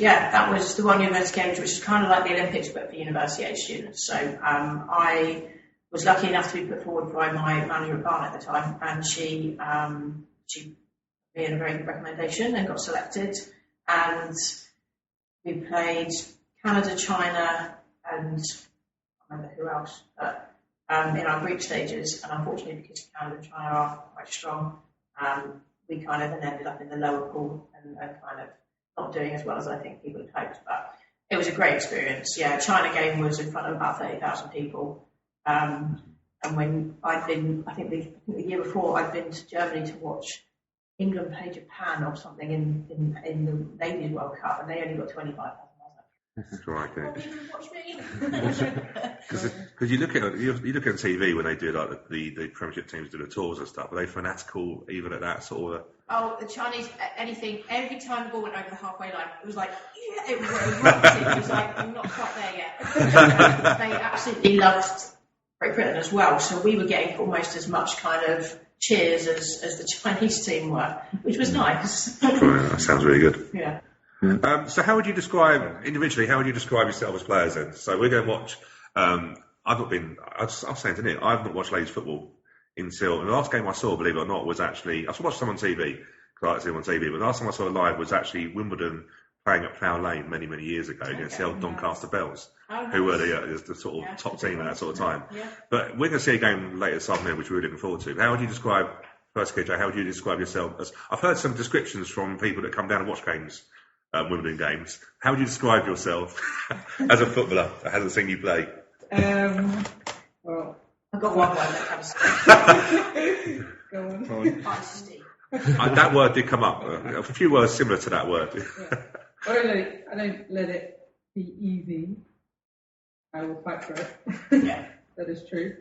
the One University Games, which is kind of like the Olympics but for university age students. So I was lucky enough to be put forward by my manager at Barnet at the time, and she made a very good recommendation and got selected. And we played Canada, China, and I don't remember who else, but in our group stages. And unfortunately, because Canada and China are quite strong, we kind of then ended up in the lower pool and kind of not doing as well as I think people had hoped. But it was a great experience. Yeah, China game was in front of about 30,000 people. And when I'd been, I think the year before, I'd been to Germany to watch England play Japan or something in the Ladies World Cup, and they only got 25,000. Right, Oh, you watch me. Because you look at TV when they do like the Premiership teams do the tours and stuff. Are they fanatical even at that sort of? Oh, the Chinese, every time the ball went over the halfway line, it was like, yeah, it was erupting. It was like, I'm not quite there yet. They absolutely loved Great Britain as well, so we were getting almost as much kind of cheers as the Chinese team were, which was nice. That sounds really good. Yeah. So how would you describe yourself as players then? So we're going to watch, I was saying to Nick, I've not watched ladies football until, the last game I saw, believe it or not, was actually, I watched some on TV, because I like to see them on TV, but the last time I saw it live was actually Wimbledon playing at Plough Lane many, many years ago against the old Doncaster Bells, who were the sort of top team at that sort of time. Yeah. But we're going to see a game later this afternoon, which we're looking forward to. How would you describe, first KJ, how would you describe yourself as, I've heard some descriptions from people that come down and watch games, Wimbledon games. How would you describe yourself as a footballer that hasn't seen you play? Well, I've got one word that comes to go on. Feisty. That word did come up. A few words similar to that word. Yeah. I don't let it be easy. I will fight for it. Yeah. That is true.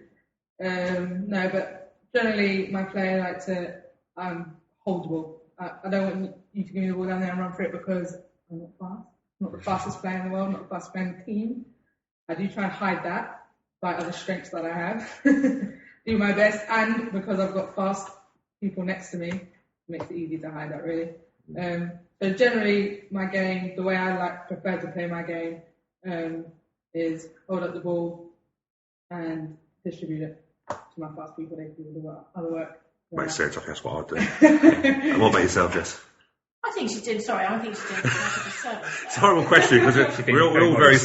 No, but generally my player like to hold the ball. I don't want you to give me the ball down there and run for it because I'm not fast. I'm not the fastest player in the world, not the fastest player in the team. I do try and hide that by other strengths that I have. Do my best, and because I've got fast people next to me, it makes it easy to hide that really. So generally my game, the way I prefer to play my game is hold up the ball and distribute it to my fast people. They do the other work. Makes sense. I think that's what I'd do. And what about yourself, Jess? I think she's doing a service. It's a horrible question because we're all very.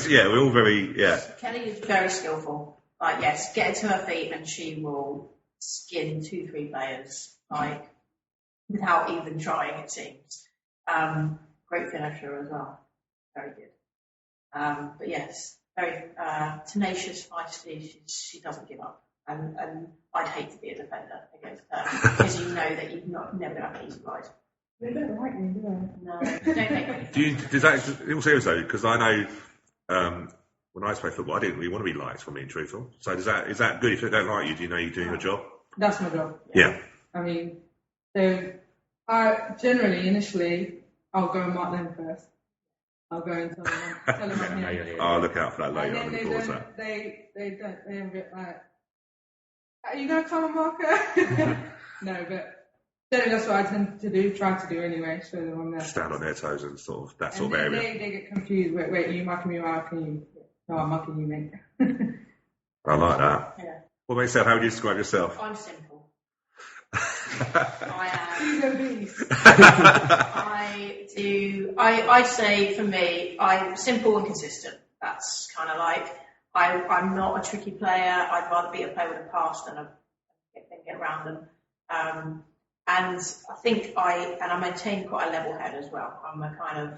Kelly is very skillful. Like, yes, get her to her feet and she will skin 2-3 players, like, without even trying, it seems. Great finisher as well. Very good. But yes, very tenacious, feisty. She doesn't give up. And I'd hate to be a defender against her because you know that you're never going to have an easy ride. They don't like me, do they? No, don't make me. Does that, in all seriousness though, because I know when I used to play football, I didn't really want to be liked, if I'm being truthful. So is that good if they don't like you? Do you know you're doing your job? That's my job. Yeah. I mean, so initially, I'll go and mark them first. I'll go and tell them I'm here. I'll look out for that later And on. then they're a bit like, are you going to come and mark her? No, but generally that's what I tend to do, try to do anyway, show them I'm there. Stand on their toes and sort of that sort and of area. They get confused. Wait, are you marking me or marking you? No, I'm marking you, mate. I like that. Yeah. What about yourself? How would you describe yourself? I'm simple. I am. He's a beast. I'd say for me, I'm simple and consistent. That's kind of like, I'm not a tricky player. I'd rather be a player with a pass than get around them. And I think I maintain quite a level head as well. I'm a kind of,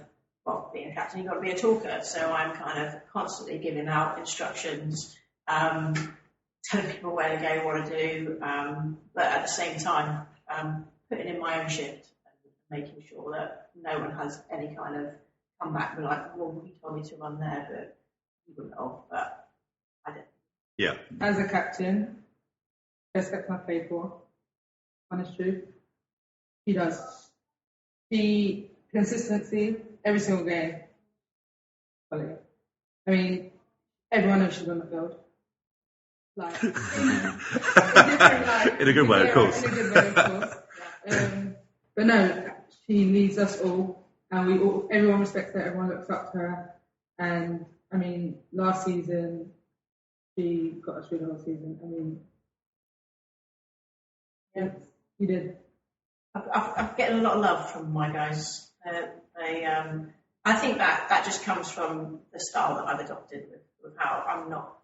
being a captain, you've got to be a talker. So I'm kind of constantly giving out instructions, telling people where to go, what to do, but at the same time, putting in my own shift and making sure that no one has any kind of comeback and be like, well, you told me to run there, but you wouldn't have, but I didn't. Yeah. As a captain, best captain I played for, honest truth, he does. The consistency, every single game. I mean, everyone knows she's on the field. Like, in a good way, of course. In a good way, of course. But no, she leads us all, and everyone respects her, everyone looks up to her. And I mean, last season, she got us through the whole season. I mean, yes, you did. I'm getting a lot of love from my guys. I think that just comes from the style that I've adopted with how I'm not.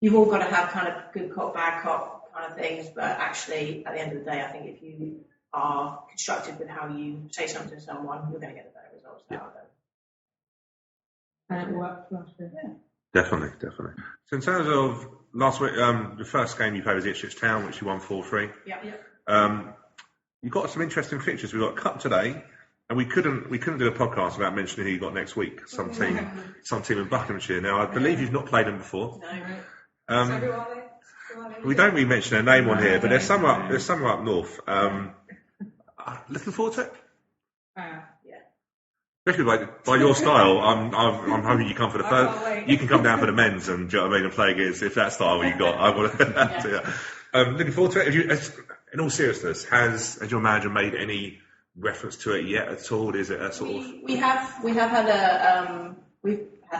You've all got to have kind of good cop, bad cop kind of things, but actually, at the end of the day, I think if you are constructive with how you say something to someone, you're going to get the better results out of it. And it worked last year. Yeah. Definitely. So in terms of last week, the first game you played was Ipswich Town, which you won 4-3. Yeah. You've got some interesting fixtures. We've got a cup today, and we couldn't do a podcast without mentioning who you got next week. Some team in Buckinghamshire. Now, I believe you've not played them before. No. So who are they? We don't really mention their name on here, but there's some up north. Looking forward to it. Especially by your style, I'm hoping you come for the first. You can come down for the men's, and do you know what I mean, and play against if that's style you got. I want to. Looking forward to it. In all seriousness, has your manager made any reference to it yet at all? Is it a sort of? We have had a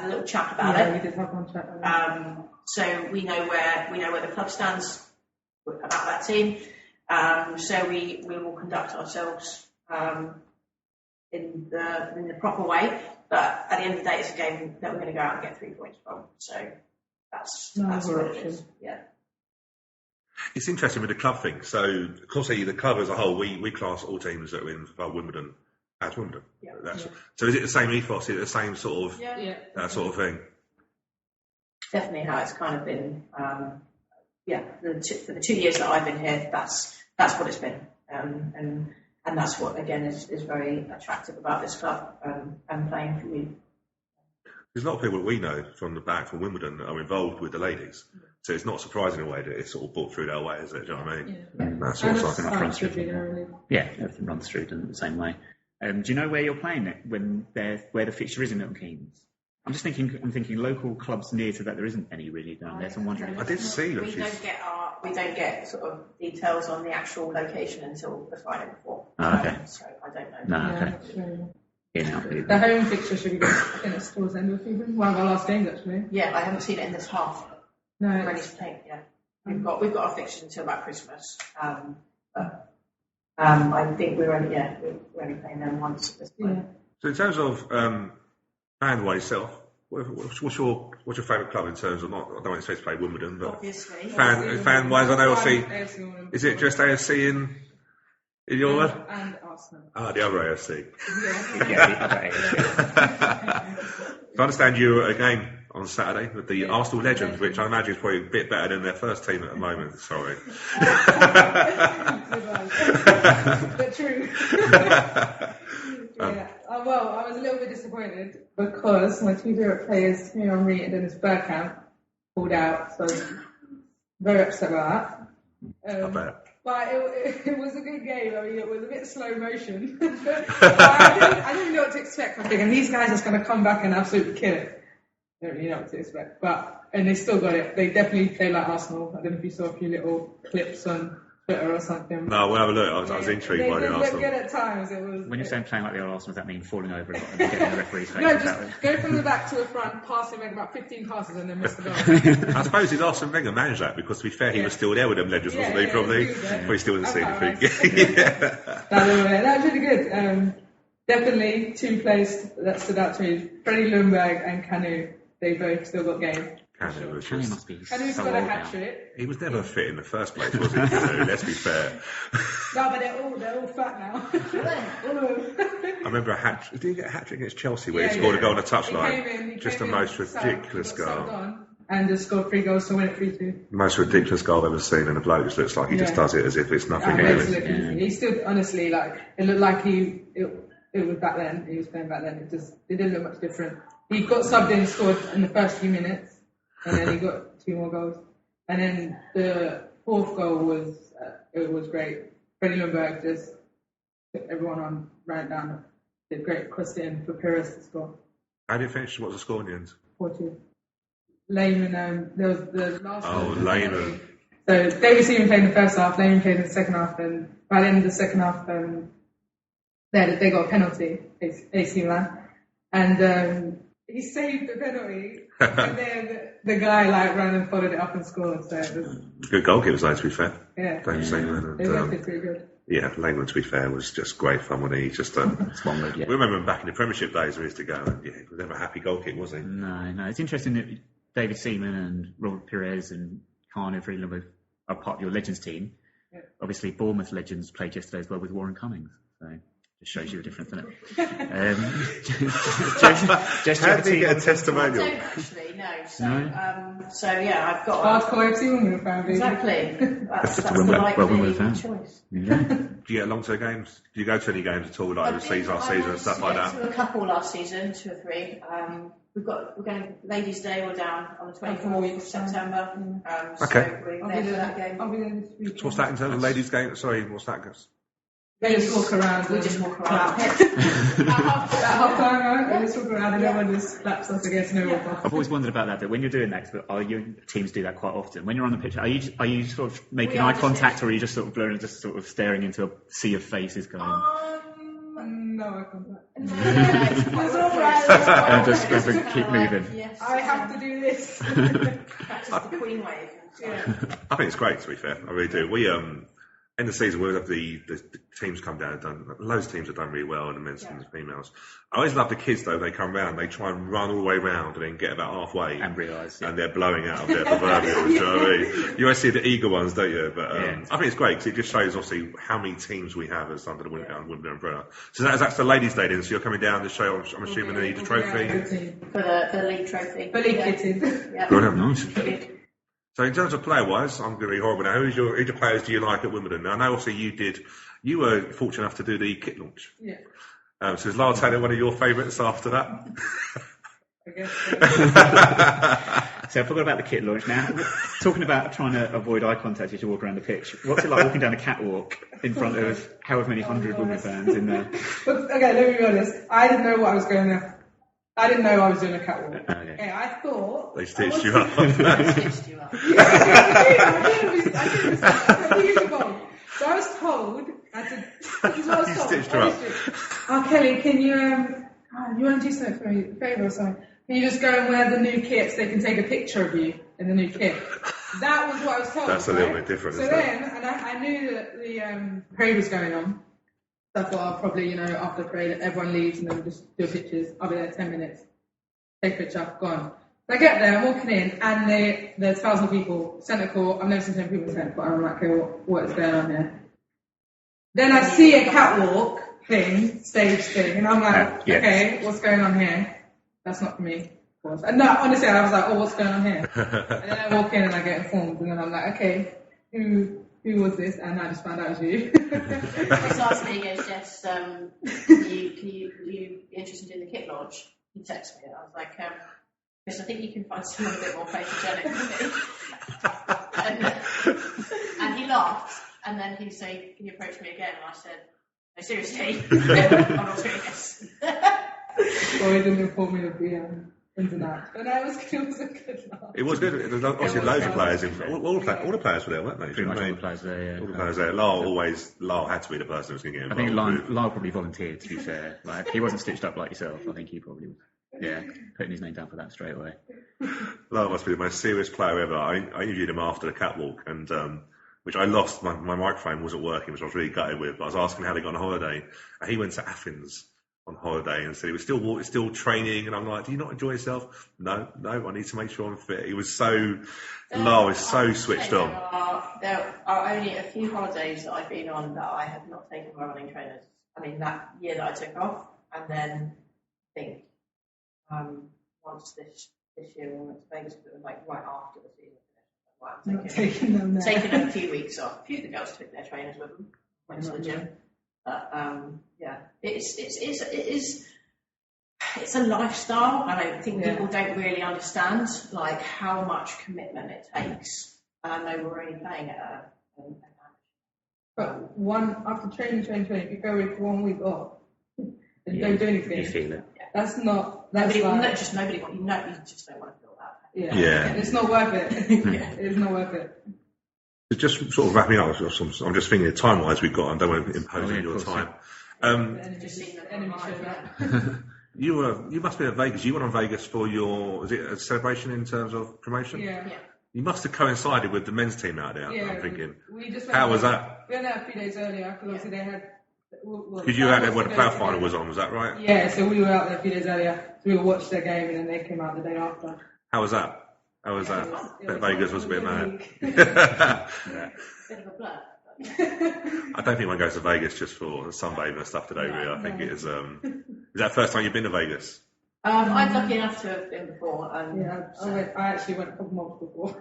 little chat about it. We did have one chat. So we know where the club stands about that team. So we will conduct ourselves in the proper way. But at the end of the day, it's a game that we're going to go out and get 3 points from. So that's what it is. Yeah. It's interesting with the club thing. So, of course, the club as a whole, we class all teams that are in Wimbledon as Wimbledon. Yeah. So is it the same ethos? Is it the same sort of that sort of thing? Definitely how it's kind of been. For the 2 years that I've been here, that's what it's been, and that's what again is very attractive about this club and playing for you. There's a lot of people that we know from Wimbledon that are involved with the ladies, so it's not surprising in a way that it's sort of brought through their way, is it? Do you know what I mean? Yeah. That's what it's like. Runs through. Yeah, everything runs through the same way. Do you know where you're playing it where the fixture is in Milton Keynes? I'm thinking local clubs near to that. There isn't any really down there, so I'm wondering. I did see that. We don't get sort of details on the actual location until the Friday before. Oh, okay. So I don't know. No, okay. The home fixture should be good. I think it's towards the end of the season. One of our last games, actually. Yeah, I haven't seen it in this half. No, ready to take. Yeah, we've got our fixtures until about Christmas. But I think we're only playing them once at this point. Yeah. So in terms of fan-wise self, what's your favourite club in terms of I don't want to say to play Wimbledon, but obviously fan-wise, I know AFC. Is it just AFC in your one? And Arsenal. The other AFC. Yeah, the other AFC. I understand you were at a game on Saturday with the Arsenal Legends, which I imagine is probably a bit better than their first team at the moment. Sorry. But true. Well, I was a little bit disappointed because my two favourite players, Henry and Dennis Bergkamp, pulled out, so I was very upset about that. I bet. But it was a good game. I mean, it was a bit slow motion. But I didn't know what to expect. I'm thinking, these guys are just going to come back and absolutely kill it. I don't really know what to expect. And they still got it. They definitely play like Arsenal. I don't know if you saw a few little clips on Twitter or something. No, we'll have a look. I was intrigued by the Arsenal. Good at times. It was. When you're saying playing like the old Arsenal, does that mean falling over a lot and getting the referee's face? No, just go from the back to the front, passing, make about 15 passes, and then miss the goal. I suppose did Arsene Wenger manage that? Because to be fair, he was still there with them Legends, wasn't he? Probably. But he still didn't see anything. That was really good. Definitely two players that stood out to me: Freddie Ljungberg and Kanu. They both still got game. Kanu must be Kanu's so got a old hat now. trick. He was never fit in the first place, was he? Kanu? Let's be fair. No, but they're all fat now. All of them. I remember a hat. Did he get a hat trick against Chelsea where he scored a goal on a touchline? Just the most ridiculous goal. and just scored 3 goals to win it 3-2. Most ridiculous goal I've ever seen, and the bloke just looks like he just does it as if it's nothing. He stood, honestly, like, it looked like it was back then, he was playing back then, it didn't look much different. He got subbed in, scored in the first few minutes, and then he got 2 more goals. And then the 4th goal was great. Freddie Lundberg just took everyone on, ran down, did great cross in for Pires to score. How did you finish? What was the score in the end? 4-2. Lehman, there was the last one. Lehman. So David Seaman played in the first half, Lehman played in the second half, and by the end of the second half, they got a penalty, AC Milan, and he saved the penalty, and then the guy ran and followed it up and scored. So it was good goalkeepers, though, to be fair. Yeah, David Seaman. They worked it pretty good. Yeah, Lehman, to be fair, was just great fun when he just. We remember him back in the Premiership days when he used to go. And, he was never a happy goalkeeper, was he? No. It's interesting that David Seaman and Robert Pires and Khan and Freeland are part of your Legends team. Yeah. Obviously, Bournemouth Legends played yesterday as well with Warren Cummings. So just shows you the difference, doesn't it? Jess, how did you get a testimonial? I don't actually, no. So yeah, I've got hardcore FC Wimbledon fan. Exactly. That's the right choice. Yeah. Do you get along to the games? Do you go to any games at all, like overseas last season and stuff like that? To a couple last season, 2 or 3. We're going Ladies' Day. We're down on the 24th of September. Okay. So we're there for that game. I'll be there this week. So what's that in terms of ladies' game? Sorry, what's that? They just walk around. We just walk around. At half time, right? They just walk around and everyone just slaps us against no one. I've always wondered about that, but when you're doing that, are your teams do that quite often? When you're on the pitch, are you sort of making eye contact, or are you just sort of blurring, just sort of staring into a sea of faces going? No eye contact. It's all right. And just keep moving. Yes. I have to do this. Practice the Queen wave. Yeah. I think it's great, to be fair. I really do. We end the season, we'll have the teams come down. Loads of teams have done really well, in the men's and the females. I always love the kids, though. They come round, they try and run all the way round, and then get about halfway and realise, and they're blowing out of their proverbials. You know what I mean? You always see the eager ones, don't you? But I think it's great because it just shows, obviously, how many teams we have as under the Wimbledon umbrella. So that's the ladies' day, then. So you're coming down to show, I'm assuming, the trophy for the league trophy. For league kitted. Yeah. Brilliant, nice. So in terms of player-wise, I'm going to be horrible now. Who your players do you like at Wimbledon? Now, I know obviously you were fortunate enough to do the kit launch. Yeah. So is Lara Taylor one of your favourites after that? I guess so. So I forgot about the kit launch now. Talking about trying to avoid eye contact as you walk around the pitch. What's it like walking down a catwalk in front of however many hundred women fans in there? But, okay, let me be honest. I didn't know what I was going there. I didn't know I was doing a catwalk. Okay. I thought... They stitched you up. Stitched you up. So I was told... This is what I was told. Stitched her up. Oh, Kelly, can you... you want to do something for me? A favour or something? Can you just go and wear the new kit so they can take a picture of you in the new kit? That was what I was told. That's a little bit different, So isn't then, and I knew that the parade was going on. So I thought I'll probably, after the parade, everyone leaves and then we'll just do pictures. I'll be there 10 minutes. Take a picture, gone. So I get there, I'm walking in, and there's 1,000 people. Centre court, I've never seen 10 people in centre court. I'm like, okay, what is going on here? Then I see a catwalk thing, stage thing, and I'm like, okay, what's going on here? That's not for me, of course. And no, honestly, I was like, oh, what's going on here? And then I walk in and I get informed, and then I'm like, okay, who was this? And I just found out it was you. This last thing is Jess, you interested in the kit launch? He texted me, and I was like, because I think you can find someone a bit more photogenic than me. And he laughed, and then he approached me again, and I said, no, seriously, I'm not doing this. Well, he didn't inform me of the ins and outs. But no, it was a good laugh. It was good. There was obviously loads of players. All the players were there, weren't they? Pretty much all the players there, yeah. All the players there. Lyle had to be the person who was going to get involved. I think Lyle probably volunteered, to be fair. Like, he wasn't stitched up like yourself. I think he probably was. Yeah, putting his name down for that straight away. Lyle must be the most serious player ever. I interviewed him after the catwalk, and which I lost. My microphone wasn't working, which I was really gutted with. But I was asking how they got on holiday, and he went to Athens on holiday and said he was still training, and I'm like, do you not enjoy yourself? No, I need to make sure I'm fit. He was Lyle is so switched on. There are only a few holidays that I've been on that I have not taken my running trainers. I mean, that year that I took off, and then I think once this this year when we went to Vegas, but it was like right after the season finished. Like, Not taking them there. taking a few weeks off. A few of the girls took their trainers with them, went to the gym. But yeah, it's a lifestyle. I don't think people don't really understand like how much commitment it takes. And I know we're only playing at a But after training, if you go with 1 week off and you don't do anything, You feel it. that's not. nobody That's you like, just don't want to feel that. yeah. It's not worth it. It's not worth it. Just sort of wrapping up, I'm just thinking time-wise we've got, I don't want to impose on your time. Just seeing the Enemy online, show. You must be at Vegas. You went on Vegas for was it a celebration in terms of promotion? Yeah. You must have coincided with the men's team out there, I'm thinking. We just How was that? We went there a few days earlier because obviously they had. Because you were out there when the playoff final was on, was that right? Yeah, so we were out there a few days earlier. So we watched their game and then they came out the day after. How was that? Vegas was a bit mad. bit of a blur. I don't think one goes to Vegas just for sunbathing and stuff today, really. I think it is. Is that the first time you've been to Vegas? I'm lucky enough to have been before. I actually went a couple months before.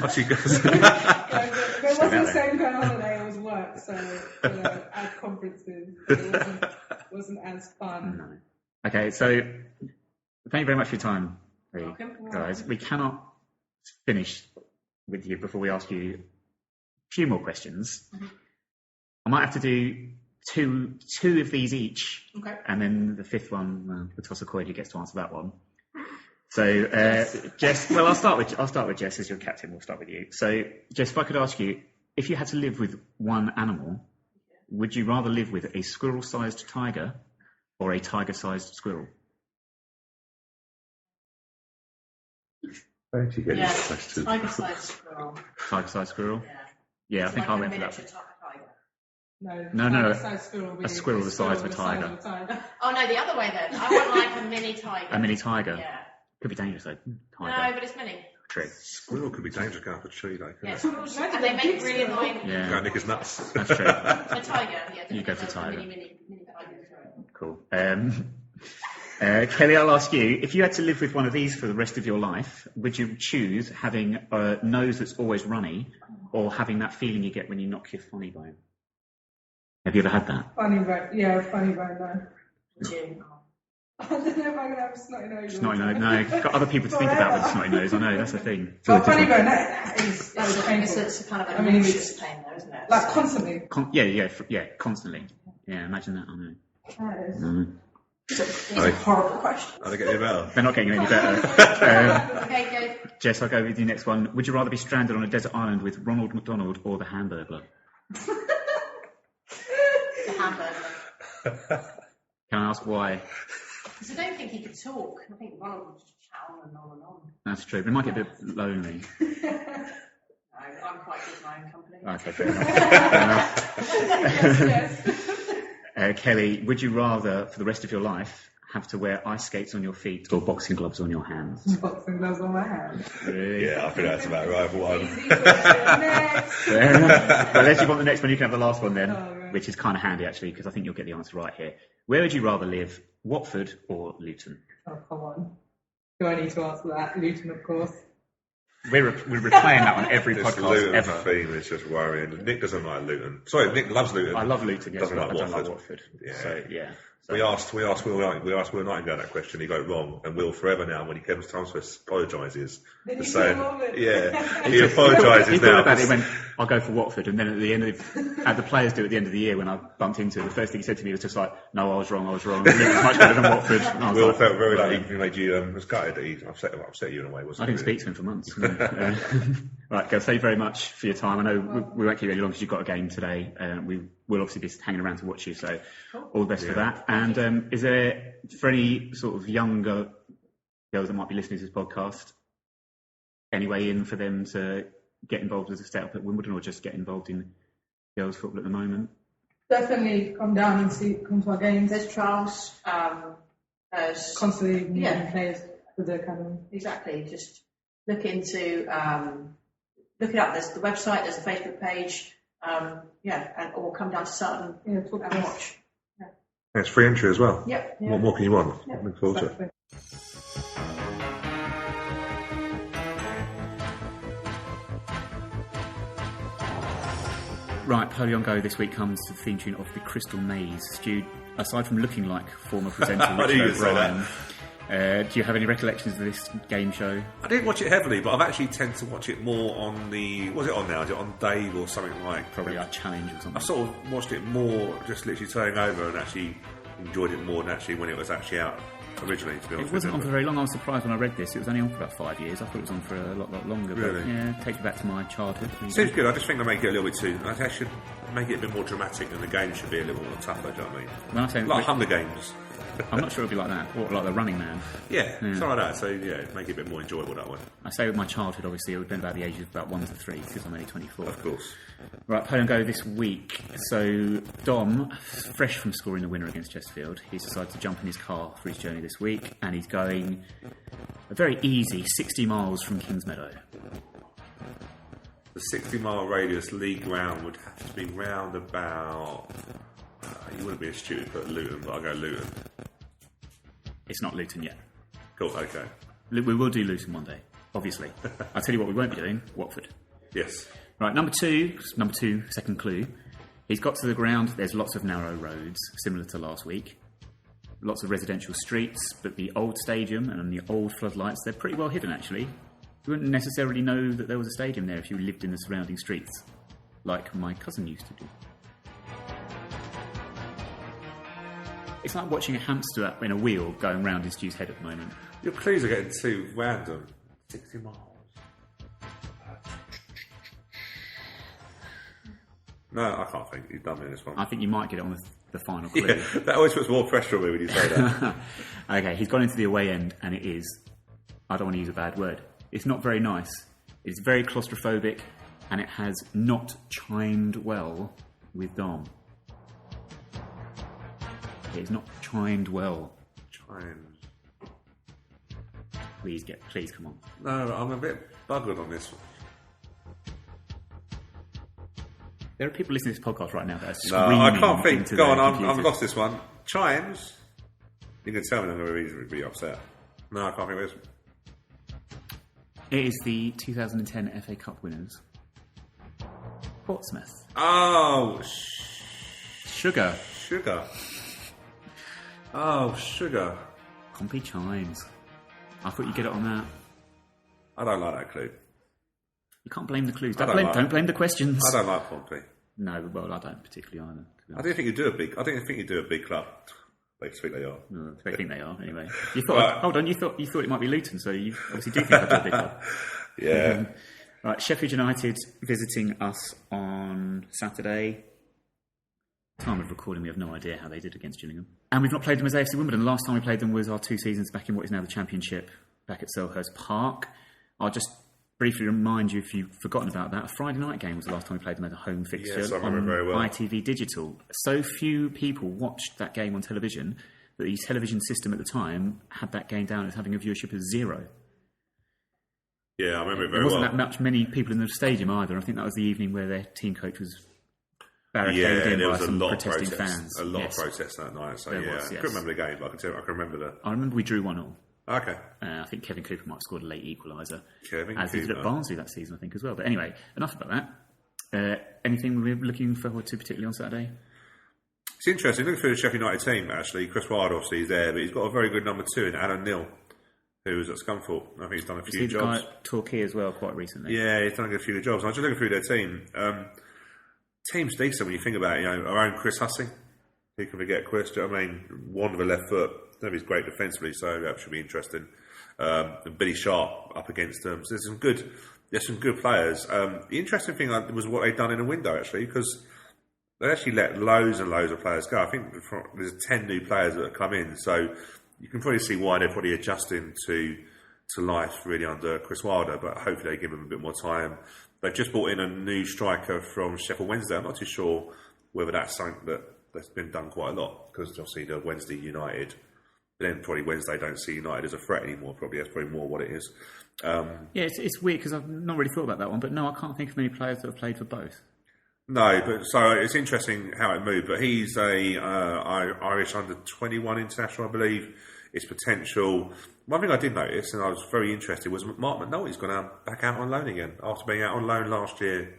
Oh, she goes. But it wasn't the same kind of holiday, it was work, so at conferences, it wasn't as fun. No. Okay, so thank you very much for your time, Welcome. guys. We cannot finish with you before we ask you a few more questions. I might have to do two of these each, Okay. and then the fifth one, we'll toss a coin who gets to answer that one. So, Jess, well, I'll start with Jess as your captain. We'll start with you. So, Jess, if I could ask you, if you had to live with one animal, would you rather live with a squirrel-sized tiger or a tiger-sized squirrel? Where did you get Yeah, this question? tiger-sized squirrel. Tiger-sized squirrel? Yeah. Yeah, I think like I went for that. miniature tiger. No. Squirrel A squirrel the size of a tiger. Oh no, the other way then. I want like a mini tiger. A mini tiger? Yeah. Could be dangerous though. No, Tiger. but it's mini. True. Squirrel could be dangerous going up a tree, though. Yeah, squirrels. And they make really annoying. Yeah. Go Nick is nuts. That's true. So tiger, yeah. You go for a tiger. Mini tiger. Sorry. Cool. Kelly, I'll ask you, if you had to live with one of these for the rest of your life, would you choose having a nose that's always runny or having that feeling you get when you knock your funny bone? Have you ever had that? Funny bone, funny bone though. Would you? I don't know if I'm going to have a snotty nose. Snotty nose, no. Got other people to think about with a snotty nose, I know, that's the thing. Well, funny bone, that is painful. It's a kind of a it's pain though, isn't it? like constantly. Yeah, constantly. Yeah, imagine that, I know. That is. These are horrible questions. I'll get you better. They're not getting any better. Okay, go. Jess, I'll go with you next one. Would you rather be stranded on a desert island with Ronald McDonald or the Hamburglar? The hamburger. Can I ask why? Because I don't think he could talk. I think Ronald would just chat on and on and on. That's true, but it might get a bit lonely. No, I'm quite good in my own company. Okay, fair enough. Yes. Kelly, would you rather, for the rest of your life, have to wear ice skates on your feet or boxing gloves on your hands? Boxing gloves on my hands. Yeah, I think that's about right for one. Easy question. Next. Fair enough. But unless you want the next one, you can have the last one then, right. which is kind of handy actually, because I think you'll get the answer right here. Where would you rather live, Watford or Luton? Oh, come on. Do I need to answer that? Luton, of course. We're replaying that on every This podcast Luton ever. theme is just worrying. Nick doesn't like Luton. Sorry, Nick loves Luton. I love Luton, yes, Doesn't but like I don't like Watford. Watford. Yeah. So, yeah. We asked Will Nightingale that question. He got it wrong, and Will forever now, when he comes to apologises. Did he Saying, still love it? yeah, he apologises He now. thought about it, he went, I'll go for Watford, and then at the end of the players do at the end of the year when I bumped into him, the first thing he said to me was just like, no, I was wrong. It was much better than Watford. And I was Will like, felt very like he made you was gutted that he upset you in a way, wasn't I he? didn't speak to him for months. Right, guys, thank you very much for your time. I know we won't keep you any longer because you've got a game today. We will obviously be hanging around to watch you, so all the best for that. And is there, for any sort of younger girls that might be listening to this podcast, any way in for them to get involved as a setup at Wimbledon or just get involved in girls football at the moment? Definitely come down and come to our games. There's trials. There's Constantly meeting players with the academy. exactly. Just look into look it up. There's the website. There's a Facebook page. Or come down to Sutton Talk and to us. watch. It's free entry as well. Yep. What more can you want? Yeah, Look forward to it. exactly. Right, Poleon Go this week comes to the theme tune of the Crystal Maze. Stu, aside from looking like former presenter Richard O'Brien, do you have any recollections of this game show? I didn't watch it heavily, but I've actually tend to watch it more on the... What's it on now? Is it on Dave or something like... Probably like Challenge or something. I sort of watched it more just literally turning over and actually enjoyed it more than actually when it was actually out originally, to be honest. It wasn't on for very long. I was surprised when I read this. It was only on for about 5 years. I thought it was on for a lot longer. Really? But yeah, it takes me back to my childhood. Seems good. I just think they make it a little bit too... I think they should make it a bit more dramatic and the game should be a little more tougher, do you know what I mean? When I say like Hunger Games. I'm not sure it'll be like that, or like the Running Man. Yeah, something like that. So yeah, make it a bit more enjoyable that way. I say with my childhood, obviously, it would have been about the ages of about 1 to 3, because I'm only 24. Of course. Right, Poleon Go this week. So Dom, fresh from scoring the winner against Chestefield, he's decided to jump in his car for his journey this week, and he's going a very easy 60 miles from Kingsmeadow. The 60-mile radius league round would have to be round about... you wouldn't be a stupid put Luton, but I'll go Luton. It's not Luton yet. Cool, okay. We will do Luton one day, obviously. I'll tell you what we won't be doing, Watford. Yes. Right, number two, second clue. He's got to the ground, there's lots of narrow roads, similar to last week. Lots of residential streets, but the old stadium and the old floodlights, they're pretty well hidden actually. You wouldn't necessarily know that there was a stadium there if you lived in the surrounding streets, like my cousin used to do. It's like watching a hamster in a wheel going round in Stu's head at the moment. Your clues are getting too random. 60 miles. No, I can't think. You've done me this one. I think you might get it on the final clue. Yeah, that always puts more pressure on me when you say that. Okay, he's gone into the away end, and it is... I don't want to use a bad word. It's not very nice. It's very claustrophobic, and it has not chimed well with Dom. It is not chimed well. Chimes. Please, come on. No, I'm a bit buggered on this one. There are people listening to this podcast right now that are No, screaming. I can't think. into Go their on, computers. I've lost this one. Chimes. You can tell me I'm going to be upset. No, I can't think of this. It is the 2010 FA Cup winners. Portsmouth. Oh, Sugar. sugar. Oh, sugar. Pompey chimes. I thought you'd get it on that. I don't like that clue. You can't blame the clues. I don't Don't blame the questions. I don't like Pompey. No, well, I don't particularly either. I didn't think you do a big club. They think they are. No, they think they are, anyway. You thought, Right. hold on, you thought it might be Luton, so you obviously do think I do a big club. Yeah. Right, Sheffield United visiting us on Saturday. Time of recording, we have no idea how they did against Gillingham. And we've not played them as AFC Wimbledon. The last time we played them was our 2 seasons back in what is now the Championship, back at Selhurst Park. I'll just briefly remind you, if you've forgotten about that, a Friday night game was the last time we played them as a home fixture Yes, I on remember very well. ITV Digital. So few people watched that game on television that the television system at the time had that game down as having a viewership of 0. Yeah, I remember it There very wasn't well. that much many people in the stadium either. I think that was the evening where their team coach was barricaded in there by was a some lot of protesting protest. fans. A lot Yes. of protest that night. So There yeah, was, I yes. couldn't remember the game, but I can remember the. I remember we drew 1-1. Okay. I think Kevin Cooper might have scored a late equaliser. Kevin as he did at Cooper. Barnsley that season, I think, as well. But anyway, enough about that. Anything we're looking forward to, particularly on Saturday? It's interesting. Looking through the Sheffield United team, actually, Chris Wilde obviously is there, but he's got a very good number 2 in Alan Neal, who was at Scunthorpe. I think he's done a You few see the guy jobs. at Torquay as well quite recently. Yeah, he's done a few jobs. I was just looking through their team. Team's decent when you think about it. You know, our own Chris Hussey. Who can forget Chris? Do you know what I mean? One with a left foot. I know he's great defensively, so that should be interesting. And Billy Sharp up against them. So there's some good players. The interesting thing was what they've done in the window, actually, because they actually let loads and loads of players go. I think there's 10 new players that have come in, so you can probably see why they're probably adjusting to life really under Chris Wilder, but hopefully they give him a bit more time. They've just brought in a new striker from Sheffield Wednesday. I'm not too sure whether that's something that's been done quite a lot, because obviously the Wednesday United, but then probably Wednesday don't see United as a threat anymore. Probably that's probably more what it is. Yeah, it's weird because I've not really thought about that one, but no, I can't think of many players that have played for both. No, but so it's interesting how it moved. But he's a Irish under-21 international, I believe. It's potential. One thing I did notice, and I was very interested, was Mark McNulty's gone back out on loan again after being out on loan last year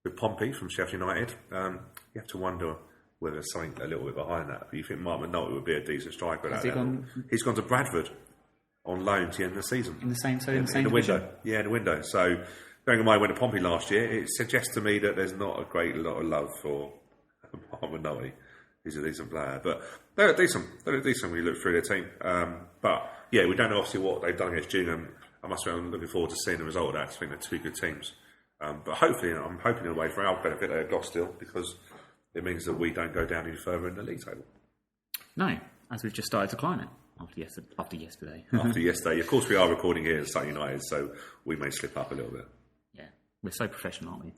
with Pompey from Sheffield United. You have to wonder whether there's something a little bit behind that. But you think Mark McNulty would be a decent striker at that level. He's gone to Bradford on loan to the end of the season. In the same window. Yeah, in the window. So, bearing in mind he went to Pompey last year, it suggests to me that there's not a great lot of love for Mark McNulty. He's a decent player. But they're decent. They're decent when you look through their team. But, yeah, we don't know obviously what they've done against Gingham. I must admit, I'm looking forward to seeing the result of that. I think they're two good teams. But hopefully, I'm hoping in a way for our benefit they've lost still, because it means that we don't go down any further in the league table. No, as we've just started to climb it after yesterday. After yesterday. Of course, we are recording here at Sutton United, so we may slip up a little bit. Yeah, we're so professional, aren't we?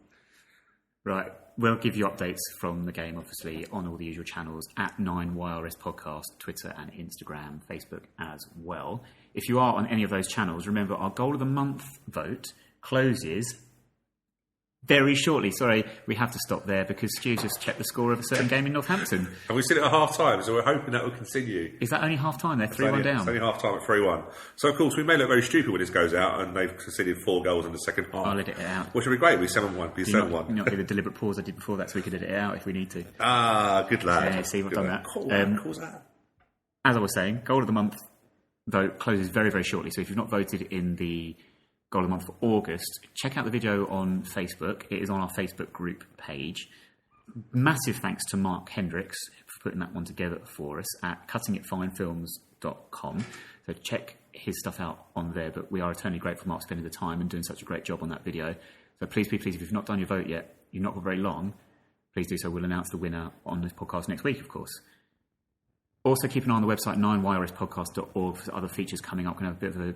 Right, we'll give you updates from the game, obviously, on all the usual channels, at 9YRS Podcast, Twitter and Instagram, Facebook as well. If you are on any of those channels, remember our Goal of the Month vote closes very shortly. Sorry, we have to stop there because Stu just checked the score of a certain game in Northampton. And we sit at half time, so we're hoping that will continue. Is that only half time? They're 3-1 down. It's only half time at 3-1. So, of course, we may look very stupid when this goes out and they've conceded 4 goals in the second half. I'll edit it out. Which would be great. It'll be 7-1. Be 7-1. Not do the deliberate pause I did before that so we could edit it out if we need to. Ah, good lad. Yeah, see, we've done that. Cool, that. As I was saying, Goal of the Month vote closes very, very shortly. So if you've not voted in the Goal of the Month for August, check out the video on Facebook. It is on our Facebook group page. Massive thanks to Mark Hendricks for putting that one together for us at cuttingitfinefilms.com. So check his stuff out on there. But we are eternally grateful for Mark spending the time and doing such a great job on that video. So please, if you've not done your vote yet, you've not got very long, please do so. We'll announce the winner on this podcast next week, of course. Also, keep an eye on the website 9yrspodcast.org for other features coming up. We're going to have a bit of a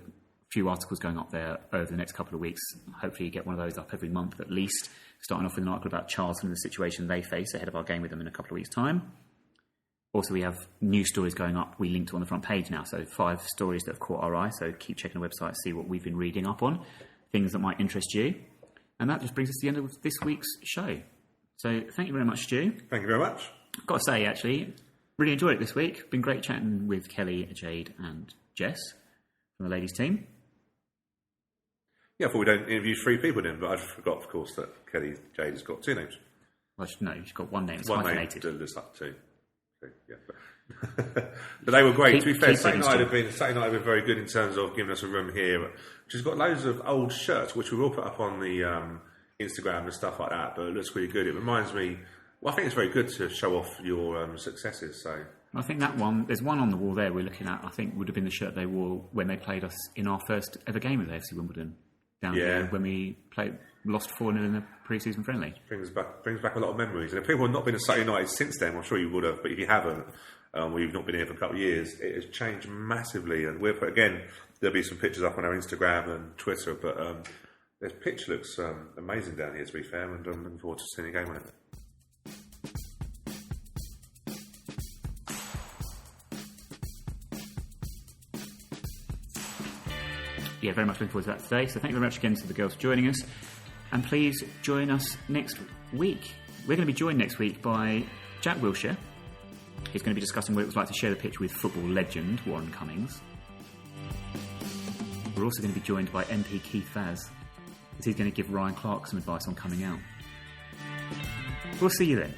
few articles going up there over the next couple of weeks. Hopefully you get one of those up every month at least, starting off with an article about Charlton and the situation they face ahead of our game with them in a couple of weeks' time. Also, we have new stories going up we linked to on the front page now, so 5 stories that have caught our eye, so keep checking the website, see what we've been reading up on, things that might interest you. And that just brings us to the end of this week's show. So thank you very much, Stu. Thank you very much. I've got to say, actually, really enjoyed it this week. Been great chatting with Kelly-Jade and Jess from the ladies team. Yeah, I thought we don't interview 3 people then, but I just forgot, of course, that Kelly-Jade has got 2 names. Well, no, she's got 1 name. It's one hyphenated. name, looks like 2. Okay, yeah. But they were great. To be fair, Saturday night have been very good in terms of giving us a room here, which has got loads of old shirts, which we will put up on the Instagram and stuff like that, but it looks really good. It reminds me, well, I think it's very good to show off your successes, so... I think that one, there's one on the wall there we're looking at, I think would have been the shirt they wore when they played us in our first ever game with AFC Wimbledon. Down here when we lost 4-0 in the pre-season friendly. Brings back a lot of memories. And if people have not been to Sutton United since then, I'm sure you would have, but if you haven't, or you've not been here for a couple of years, it has changed massively. And again, there'll be some pictures up on our Instagram and Twitter, but the pitch looks amazing down here, to be fair, and I'm looking forward to seeing a game on it. Yeah, very much looking forward to that today. So thank you very much again to the girls for joining us. And please join us next week. We're going to be joined next week by Jack Wilshire. He's going to be discussing what it was like to share the pitch with football legend Warren Cummings. We're also going to be joined by MP Keith Vaz, as he's going to give Ryan Clark some advice on coming out. We'll see you then.